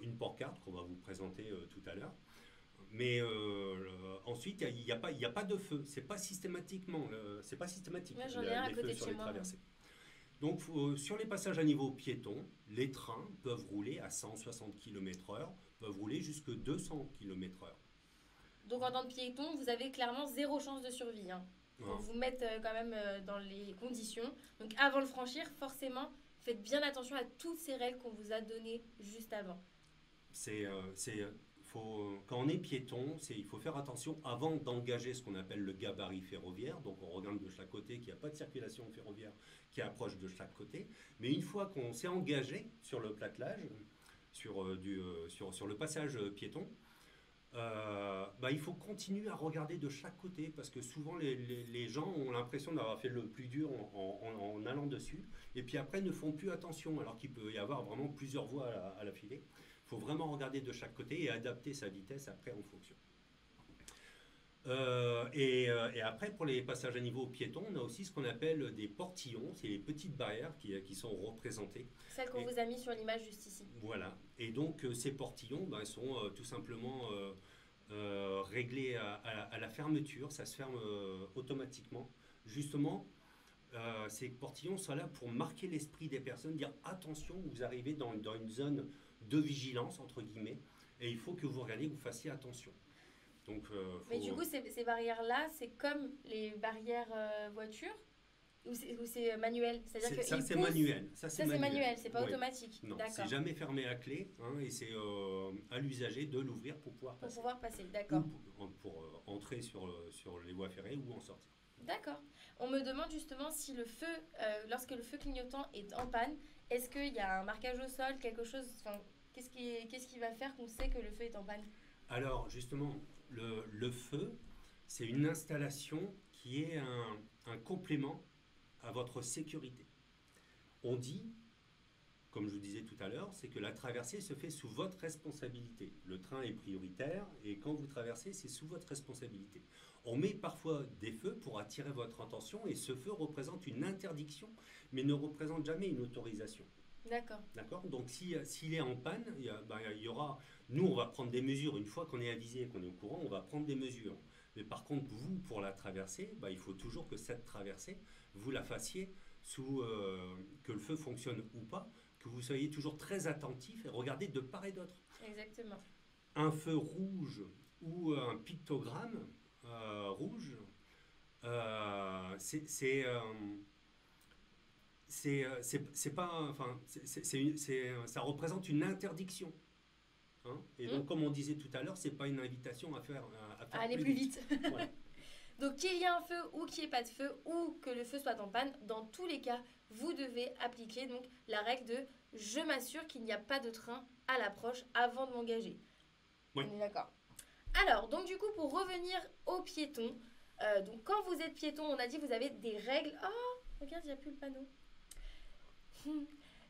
une pancarte qu'on va vous présenter tout à l'heure, Mais ensuite, il y a pas de feu. C'est pas systématique Moi, j'en ai un à les côté feux de sur chez les moi. traversées. Donc, sur les passages à niveau piéton, les trains peuvent rouler à 160 km/h, peuvent rouler jusque 200 km/h. Donc en tant que piéton, vous avez clairement zéro chance de survie. Hein. Faut Hein. vous mettre quand même dans les conditions. Donc avant de le franchir, forcément, faites bien attention à toutes ces règles qu'on vous a données juste avant. Quand on est piéton, il faut faire attention avant d'engager ce qu'on appelle le gabarit ferroviaire. Donc on regarde de chaque côté qu'il n'y a pas de circulation ferroviaire qui approche de chaque côté. Mais une fois qu'on s'est engagé sur le platelage, sur le passage piéton, il faut continuer à regarder de chaque côté parce que souvent les gens ont l'impression d'avoir fait le plus dur en allant dessus et puis après ne font plus attention alors qu'il peut y avoir vraiment plusieurs voies à la filée. Il faut vraiment regarder de chaque côté et adapter sa vitesse après en fonction. Et après, pour les passages à niveau piéton, on a aussi ce qu'on appelle des portillons. C'est les petites barrières qui sont représentées. Celle qu'on vous a mis sur l'image juste ici. Voilà. Et donc, ces portillons sont tout simplement réglés à la fermeture. Ça se ferme automatiquement. Justement, ces portillons sont là pour marquer l'esprit des personnes, dire attention, vous arrivez dans une zone de vigilance, entre guillemets, et il faut que vous regardiez, que vous fassiez attention. Donc, Mais du coup, ces barrières-là, c'est comme les barrières voitures ou c'est manuel? C'est-à-dire ça, que c'est manuel. Ça, c'est manuel, c'est pas Oui. automatique. Non, D'accord. c'est jamais fermé à clé, hein, et c'est à l'usager de l'ouvrir pour pouvoir Pour passer. pouvoir passer, d'accord. Ou pour entrer sur les voies ferrées ou en sortir. D'accord. On me demande justement si le feu, lorsque le feu clignotant est en panne, est-ce qu'il y a un marquage au sol, quelque chose, enfin, qu'est-ce qui va faire qu'on sait que le feu est en panne? Alors, justement, le feu, c'est une installation qui est un complément à votre sécurité. On dit, comme je vous disais tout à l'heure, c'est que la traversée se fait sous votre responsabilité. Le train est prioritaire et quand vous traversez, c'est sous votre responsabilité. On met parfois des feux pour attirer votre attention et ce feu représente une interdiction, mais ne représente jamais une autorisation. D'accord. D'accord. Donc s'il est en panne, il y aura... Nous, on va prendre des mesures. Une fois qu'on est avisé et qu'on est au courant, on va prendre des mesures. Mais par contre, vous, pour la traversée, il faut toujours que cette traversée, vous la fassiez que le feu fonctionne ou pas, que vous soyez toujours très attentif et regardez de part et d'autre. Exactement. Un feu rouge ou un pictogramme rouge, c'est pas, enfin, ça représente une interdiction. Hein, et donc, comme on disait tout à l'heure, c'est pas une invitation à faire aller plus vite. Voilà. Donc qu'il y ait un feu ou qu'il n'y ait pas de feu ou que le feu soit en panne, dans tous les cas, vous devez appliquer donc la règle de je m'assure qu'il n'y a pas de train à l'approche avant de m'engager. Oui. On est d'accord. Alors, donc du coup, pour revenir aux piétons, donc quand vous êtes piéton, on a dit que vous avez des règles. Oh, regarde, il n'y a plus le panneau.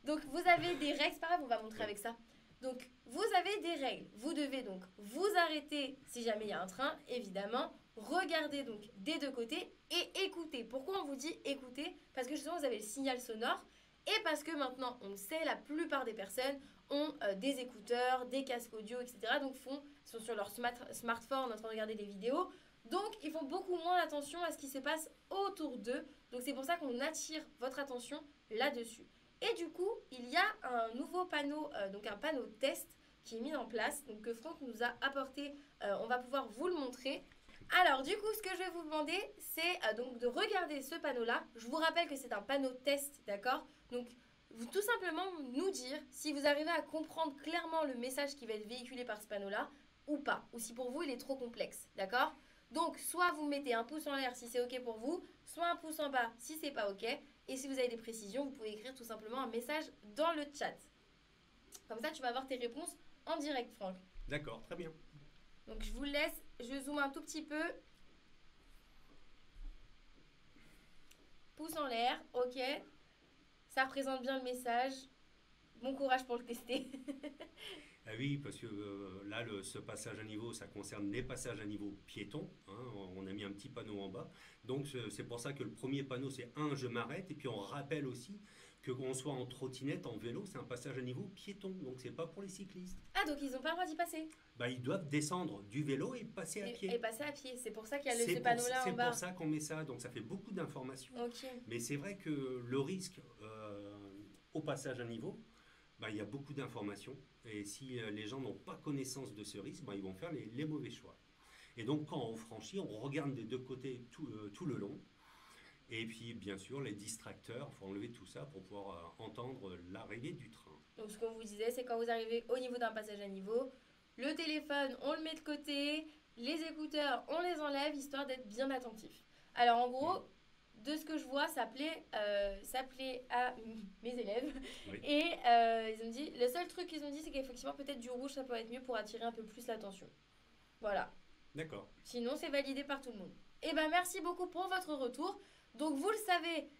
Donc vous avez des règles, c'est pas grave, on va montrer avec ça. Donc vous avez des règles. Vous devez donc vous arrêter si jamais il y a un train, évidemment. Regardez donc des deux côtés et écoutez. Pourquoi on vous dit écouter? Parce que justement vous avez le signal sonore et parce que maintenant on le sait, la plupart des personnes ont des écouteurs, des casques audio, etc. Donc sont sur leur smartphone en train de regarder des vidéos. Donc ils font beaucoup moins attention à ce qui se passe autour d'eux. Donc c'est pour ça qu'on attire votre attention là-dessus. Et du coup, il y a un nouveau panneau, donc un panneau test qui est mis en place, donc que Franck nous a apporté. On va pouvoir vous le montrer. Alors du coup, ce que je vais vous demander, c'est donc de regarder ce panneau-là. Je vous rappelle que c'est un panneau test, d'accord? Donc vous tout simplement nous dire si vous arrivez à comprendre clairement le message qui va être véhiculé par ce panneau-là ou pas, ou si pour vous il est trop complexe, d'accord? Donc soit vous mettez un pouce en l'air si c'est ok pour vous, soit un pouce en bas si c'est pas ok. Et si vous avez des précisions, vous pouvez écrire tout simplement un message dans le chat. Comme ça, tu vas avoir tes réponses en direct, Franck. D'accord, très bien. Donc je vous laisse, je zoome un tout petit peu. Pouce en l'air, ok. Ça représente bien le message. Bon courage pour le tester. Ah oui, parce que là, ce passage à niveau, ça concerne les passages à niveau piétons. Hein. On a mis un petit panneau en bas. Donc c'est pour ça que le premier panneau c'est je m'arrête, et puis on rappelle aussi que qu'on soit en trottinette, en vélo, c'est un passage à niveau piéton, donc c'est pas pour les cyclistes. Ah, donc ils n'ont pas le droit d'y passer. Bah, ils doivent descendre du vélo et passer à pied. Et passer à pied, c'est pour ça qu'il y a ce C'est panneau-là en bas. pour ça qu'on met ça, donc ça fait beaucoup d'informations. Ok. Mais c'est vrai que le risque au passage à niveau, bah, il y a beaucoup d'informations. Et si les gens n'ont pas connaissance de ce risque, bah, ils vont faire les mauvais choix. Et donc quand on franchit, on regarde des deux côtés tout le long. Et puis bien sûr, les distracteurs, il faut enlever tout ça pour pouvoir entendre l'arrivée du train. Donc ce qu'on vous disait, c'est quand vous arrivez au niveau d'un passage à niveau, le téléphone, on le met de côté, les écouteurs, on les enlève, histoire d'être bien attentif. Alors en gros, de ce que je vois, ça plaît à mes élèves. Oui. Et ils ont dit, le seul truc qu'ils ont dit, c'est qu'effectivement, peut-être du rouge, ça peut être mieux pour attirer un peu plus l'attention. Voilà. D'accord. Sinon, c'est validé par tout le monde. Et ben merci beaucoup pour votre retour. Donc vous le savez,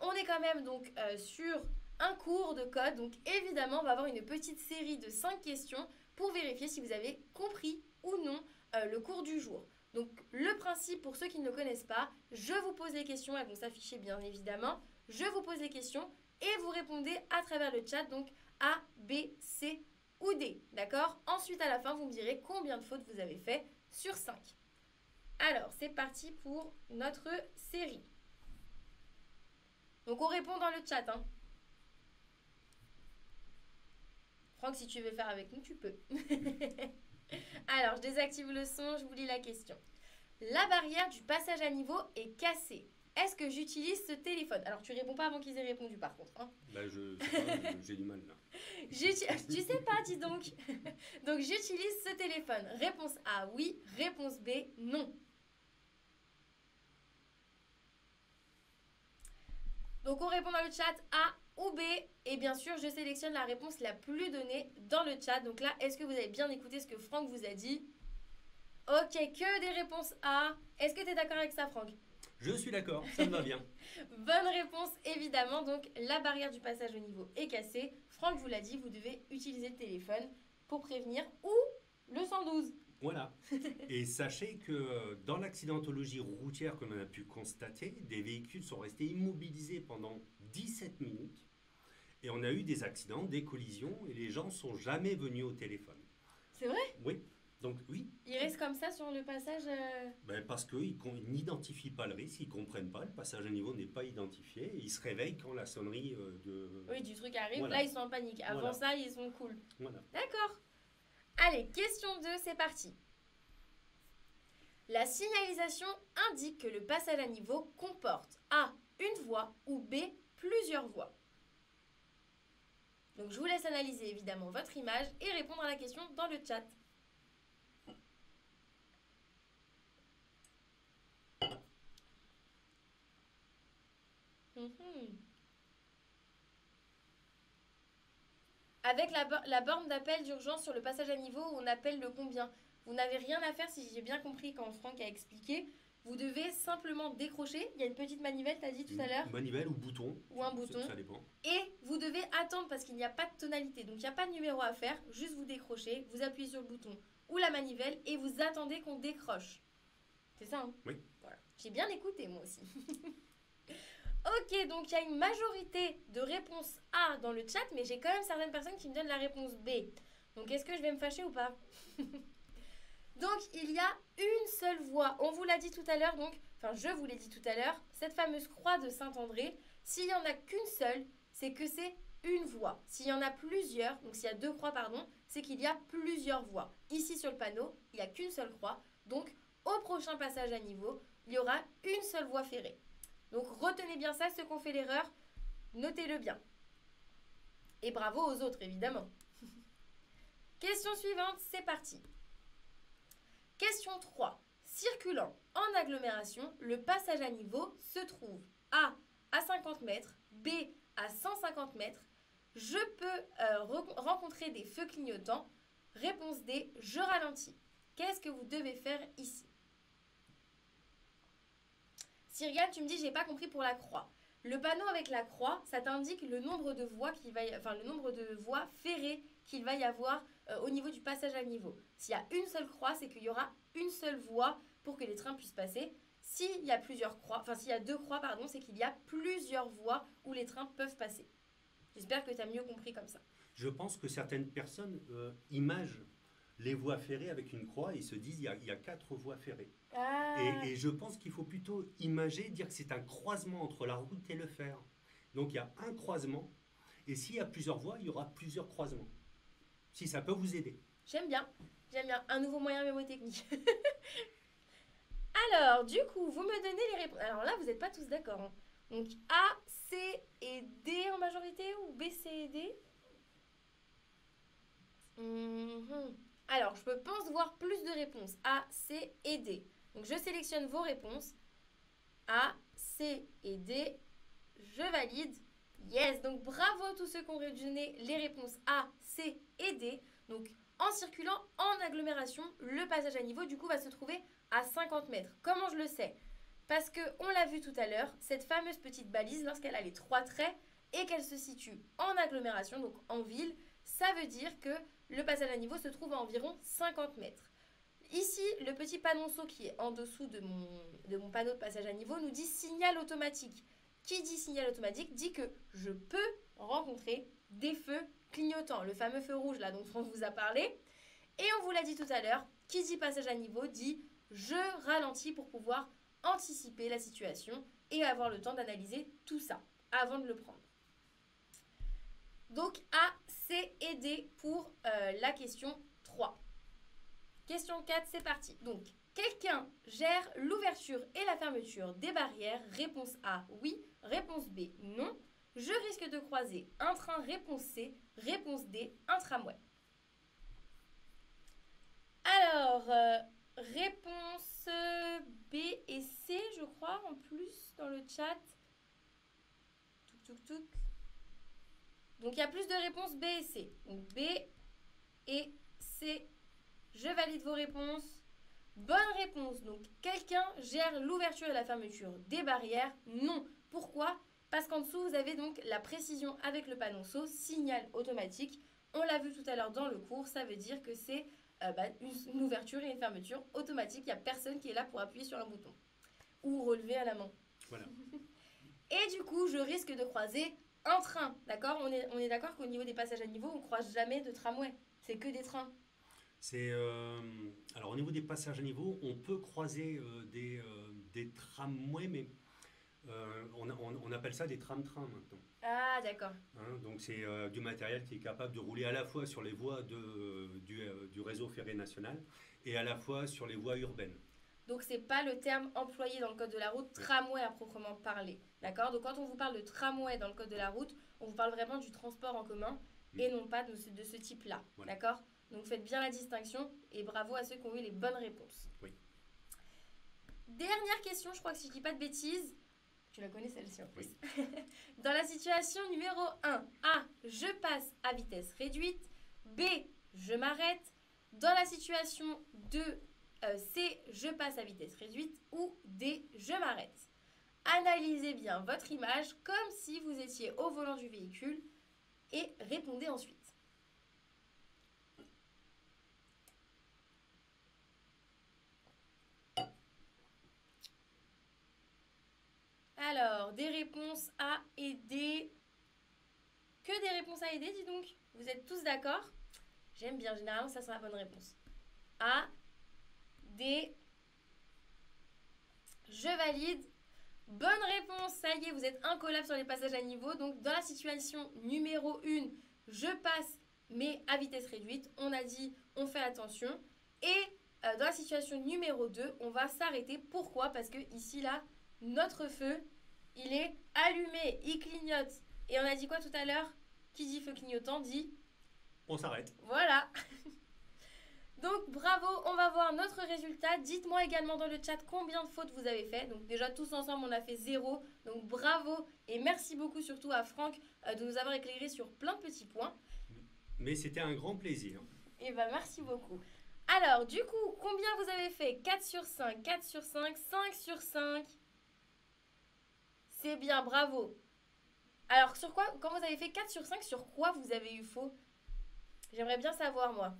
on est quand même donc sur un cours de code. Donc évidemment, on va avoir une petite série de 5 questions pour vérifier si vous avez compris ou non le cours du jour. Donc le principe, pour ceux qui ne le connaissent pas, je vous pose les questions, elles vont s'afficher bien évidemment. Je vous pose les questions et vous répondez à travers le chat, donc A, B, C ou D. D'accord? Ensuite, à la fin, vous me direz combien de fautes vous avez fait sur 5. Alors, c'est parti pour notre série. Donc, on répond dans le chat. Hein. Franck, si tu veux faire avec nous, tu peux. Alors, je désactive le son, je vous lis la question. La barrière du passage à niveau est cassée. Est-ce que j'utilise ce téléphone? Alors, tu réponds pas avant qu'ils aient répondu, par contre. Hein. Bah, je sais pas, j'ai du mal là. Tu sais pas, dis donc. Donc, j'utilise ce téléphone. Réponse A, oui. Réponse B, non. Donc, on répond dans le chat A ou B. Et bien sûr, je sélectionne la réponse la plus donnée dans le chat. Donc là, est-ce que vous avez bien écouté ce que Franck vous a dit? Ok, que des réponses A. Est-ce que tu es d'accord avec ça, Franck? Je suis d'accord, ça me va bien. Bonne réponse, évidemment. Donc, la barrière du passage au niveau est cassée. Franck vous l'a dit, vous devez utiliser le téléphone pour prévenir ou le 112. Voilà. Et sachez que dans l'accidentologie routière que l'on a pu constater, des véhicules sont restés immobilisés pendant 17 minutes. Et on a eu des accidents, des collisions, et les gens ne sont jamais venus au téléphone. C'est vrai? Oui. Donc oui. Ils restent comme ça sur le passage Ben, parce qu'ils n'identifient pas le risque, ils ne comprennent pas, le passage à niveau n'est pas identifié, et ils se réveillent quand la sonnerie Oui, du truc arrive, voilà. Là ils sont en panique. Avant Voilà. ça, ils sont cool. Voilà. D'accord. Allez, question 2, c'est parti. La signalisation indique que le passage à niveau comporte A, une voie ou B, plusieurs voies. Donc je vous laisse analyser évidemment votre image et répondre à la question dans le chat. Avec la borne d'appel d'urgence sur le passage à niveau, on appelle le combien? Vous n'avez rien à faire, si j'ai bien compris quand Franck a expliqué. Vous devez simplement décrocher. Il y a une petite manivelle, tu as dit tout à l'heure. Manivelle ou bouton. Ou un bouton. Ça dépend. Et vous devez attendre parce qu'il n'y a pas de tonalité. Donc il n'y a pas de numéro à faire. Juste vous décrochez, vous appuyez sur le bouton ou la manivelle et vous attendez qu'on décroche. C'est ça, hein? Oui. Voilà. J'ai bien écouté moi aussi. Ok, donc il y a une majorité de réponses A dans le chat, mais j'ai quand même certaines personnes qui me donnent la réponse B. Donc est-ce que je vais me fâcher ou pas? Donc il y a une seule voie. On vous l'a dit tout à l'heure, je vous l'ai dit tout à l'heure, cette fameuse croix de Saint-André, s'il n'y en a qu'une seule, c'est que c'est une voie. S'il y en a plusieurs, donc s'il y a deux croix, c'est qu'il y a plusieurs voies. Ici sur le panneau, il n'y a qu'une seule croix. Donc au prochain passage à niveau, il y aura une seule voie ferrée. Donc retenez bien ça, ceux qui ont fait l'erreur, notez-le bien. Et bravo aux autres, évidemment. Question suivante, c'est parti. Question 3. Circulant en agglomération, le passage à niveau se trouve A à 50 mètres, B à 150 mètres. Je peux rencontrer des feux clignotants. Réponse D, je ralentis. Qu'est-ce que vous devez faire ici? Cyriane, tu me dis, j'ai pas compris pour la croix. Le panneau avec la croix, ça t'indique le nombre de voies le nombre de voies ferrées qu'il va y avoir au niveau du passage à niveau. S'il y a une seule croix, c'est qu'il y aura une seule voie pour que les trains puissent passer. S'il y a plusieurs croix, enfin s'il y a 2 croix, pardon, c'est qu'il y a plusieurs voies où les trains peuvent passer. J'espère que tu as mieux compris comme ça. Je pense que certaines personnes imagent les voies ferrées avec une croix et se disent il y a 4 voies ferrées. Ah. Et je pense qu'il faut plutôt imager, dire que c'est un croisement entre la route et le fer. Donc il y a un croisement, et s'il y a plusieurs voies, il y aura plusieurs croisements. Si ça peut vous aider. J'aime bien, un nouveau moyen mémotechnique. Alors, du coup, vous me donnez les réponses. Alors là, vous n'êtes pas tous d'accord, hein. Donc A, C et D en majorité ou B, C et D? Alors, je pense voir plus de réponses. A, C et D. Donc, je sélectionne vos réponses. A, C et D. Je valide. Yes. Donc, bravo à tous ceux qui ont donné les réponses A, C et D. Donc, en circulant en agglomération, le passage à niveau, du coup, va se trouver à 50 mètres. Comment je le sais? Parce qu'on l'a vu tout à l'heure, cette fameuse petite balise, lorsqu'elle a les 3 traits et qu'elle se situe en agglomération, donc en ville, ça veut dire que le passage à niveau se trouve à environ 50 mètres. Ici, le petit panonceau qui est en dessous de mon panneau de passage à niveau nous dit signal automatique. Qui dit signal automatique dit que je peux rencontrer des feux clignotants, le fameux feu rouge là dont on vous a parlé. Et on vous l'a dit tout à l'heure, qui dit passage à niveau dit je ralentis pour pouvoir anticiper la situation et avoir le temps d'analyser tout ça avant de le prendre. Donc A, C et D pour la question 3. Question 4, c'est parti. Donc, quelqu'un gère l'ouverture et la fermeture des barrières? Réponse A, oui. Réponse B, non. Je risque de croiser un train? Réponse C. Réponse D, un tramway. Alors, réponse B et C, je crois, en plus, dans le chat. Touc. Donc, il y a plus de réponses B et C. Donc, B et C. Je valide vos réponses. Bonne réponse. Donc, quelqu'un gère l'ouverture et la fermeture des barrières? Non. Pourquoi? Parce qu'en dessous, vous avez donc la précision avec le panonceau, signal automatique. On l'a vu tout à l'heure dans le cours, ça veut dire que c'est une ouverture et une fermeture automatique. Il n'y a personne qui est là pour appuyer sur un bouton ou relever à la main. Voilà. Et du coup, je risque de croiser un train. D'accord? On est d'accord qu'au niveau des passages à niveau, on ne croise jamais de tramway. C'est que des trains. Alors au niveau des passages à niveau, on peut croiser des tramways, mais on appelle ça des tram-trains maintenant. Ah, d'accord. Hein, donc c'est du matériel qui est capable de rouler à la fois sur les voies du réseau ferré national et à la fois sur les voies urbaines. Donc c'est pas le terme employé dans le code de la route, tramway à proprement parler. D'accord? Donc quand on vous parle de tramway dans le code de la route, on vous parle vraiment du transport en commun et non pas de ce type-là. Voilà. D'accord? Donc faites bien la distinction et bravo à ceux qui ont eu les bonnes réponses. Oui. Dernière question, je crois que si je dis pas de bêtises, tu la connais celle-ci en plus. Oui. Dans la situation numéro 1, A, je passe à vitesse réduite. B, je m'arrête. Dans la situation 2, C, je passe à vitesse réduite. Ou D, je m'arrête. Analysez bien votre image comme si vous étiez au volant du véhicule et répondez ensuite. Alors, des réponses A et D. Que des réponses A et D, dis donc. Vous êtes tous d'accord? J'aime bien, généralement, ça sera la bonne réponse. A, D. Je valide. Bonne réponse, ça y est, vous êtes incollable sur les passages à niveau. Donc, dans la situation numéro 1, je passe, mais à vitesse réduite. On a dit, on fait attention. Et dans la situation numéro 2, on va s'arrêter. Pourquoi? Parce que ici, là, notre feu, il est allumé, il clignote. Et on a dit quoi tout à l'heure? Qui dit feu clignotant dit... On s'arrête. Voilà. Donc bravo, on va voir notre résultat. Dites-moi également dans le chat combien de fautes vous avez fait. Donc déjà tous ensemble on a fait 0. Donc bravo et merci beaucoup surtout à Franck de nous avoir éclairé sur plein de petits points. Mais c'était un grand plaisir. Et ben merci beaucoup. Alors du coup, combien vous avez fait? 4 sur 5, 4 sur 5, 5 sur 5. C'est bien, bravo. Alors sur quoi, quand vous avez fait 4 sur 5, sur quoi vous avez eu faux? J'aimerais bien savoir moi.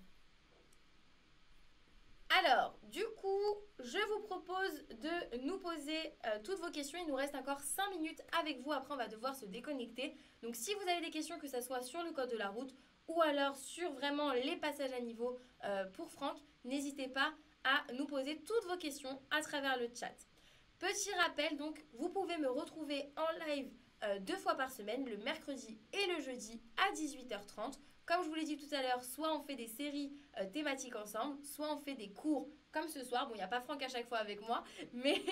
Alors, du coup, je vous propose de nous poser toutes vos questions. Il nous reste encore 5 minutes avec vous. Après, on va devoir se déconnecter. Donc, si vous avez des questions, que ce soit sur le code de la route ou alors sur vraiment les passages à niveau pour Franck, n'hésitez pas à nous poser toutes vos questions à travers le chat. Petit rappel, donc, vous pouvez me retrouver en live 2 fois par semaine, le mercredi et le jeudi à 18h30. Comme je vous l'ai dit tout à l'heure, soit on fait des séries thématiques ensemble, soit on fait des cours comme ce soir. Bon, il n'y a pas Franck à chaque fois avec moi, mais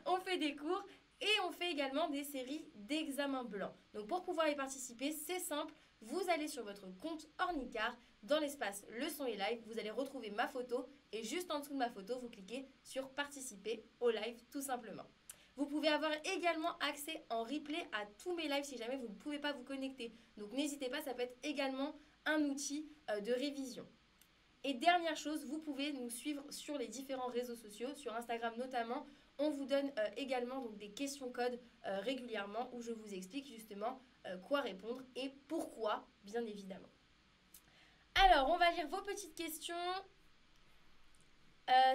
on fait des cours et on fait également des séries d'examen blanc. Donc pour pouvoir y participer, c'est simple. Vous allez sur votre compte Ornicar, dans l'espace leçon et live, vous allez retrouver ma photo et juste en dessous de ma photo, vous cliquez sur participer au live tout simplement. Vous pouvez avoir également accès en replay à tous mes lives si jamais vous ne pouvez pas vous connecter. Donc n'hésitez pas, ça peut être également un outil de révision. Et dernière chose, vous pouvez nous suivre sur les différents réseaux sociaux, sur Instagram notamment. On vous donne également donc, des questions codes régulièrement où je vous explique justement quoi répondre et pourquoi, bien évidemment. Alors, on va lire vos petites questions.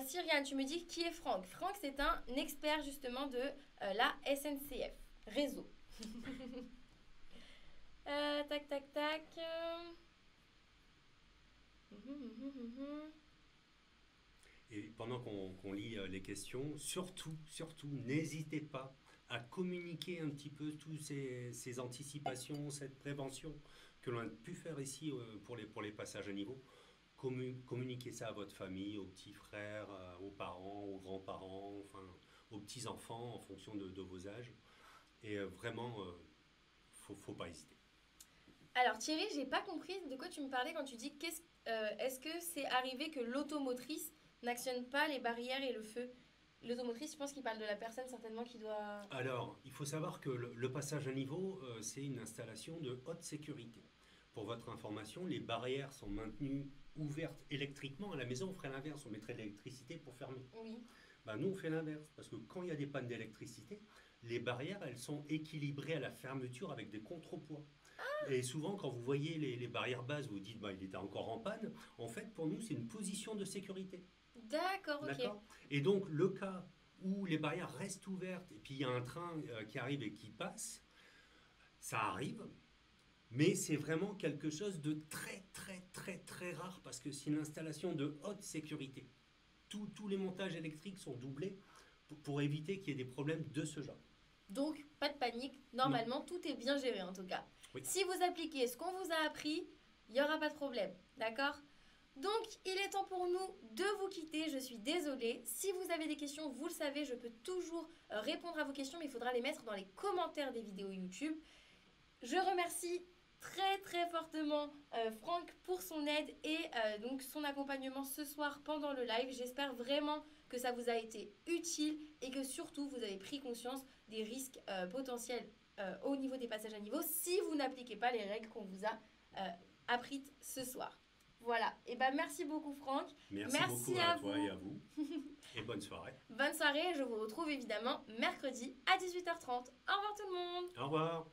Cyriane, tu me dis qui est Franck? Franck, c'est un expert justement de la SNCF, réseau. Tac, tac, tac. Et pendant qu'on lit les questions, surtout, n'hésitez pas à communiquer un petit peu toutes ces anticipations, cette prévention que l'on a pu faire ici pour les passages à niveau. Communiquez ça à votre famille, aux petits frères, aux parents, aux grands-parents, enfin aux petits-enfants en fonction de vos âges. Et vraiment, faut pas hésiter. Alors Thierry, j'ai pas compris de quoi tu me parlais quand tu dis est-ce que c'est arrivé que l'automotrice n'actionne pas les barrières et le feu? L'automotrice, je pense qu'il parle de la personne certainement qui doit... Alors, il faut savoir que le passage à niveau, c'est une installation de haute sécurité. Pour votre information, les barrières sont maintenues ouvertes électriquement. À la maison, on ferait l'inverse, on mettrait de l'électricité pour fermer. Oui. Ben, nous, on fait l'inverse, parce que quand il y a des pannes d'électricité, les barrières, elles sont équilibrées à la fermeture avec des contrepoids. Et souvent, quand vous voyez les barrières basses, vous dites il était encore en panne. En fait, pour nous, c'est une position de sécurité. D'accord, ok. D'accord. Et donc, le cas où les barrières restent ouvertes et puis il y a un train qui arrive et qui passe, ça arrive, mais c'est vraiment quelque chose de très, très, très, très rare parce que c'est une installation de haute sécurité. Tous les montages électriques sont doublés pour éviter qu'il y ait des problèmes de ce genre. Donc, pas de panique. Normalement, tout est bien géré en tout cas. Oui. Si vous appliquez ce qu'on vous a appris, il n'y aura pas de problème. D'accord? Donc, il est temps pour nous de vous quitter. Je suis désolée. Si vous avez des questions, vous le savez, je peux toujours répondre à vos questions, mais il faudra les mettre dans les commentaires des vidéos YouTube. Je remercie très très fortement Franck pour son aide et donc son accompagnement ce soir pendant le live. J'espère vraiment que ça vous a été utile et que surtout vous avez pris conscience des risques potentiels au niveau des passages à niveau si vous n'appliquez pas les règles qu'on vous a apprises ce soir. Voilà, et ben merci beaucoup Franck. Merci beaucoup à toi et à vous. Et bonne soirée. Bonne soirée, je vous retrouve évidemment mercredi à 18h30. Au revoir tout le monde. Au revoir.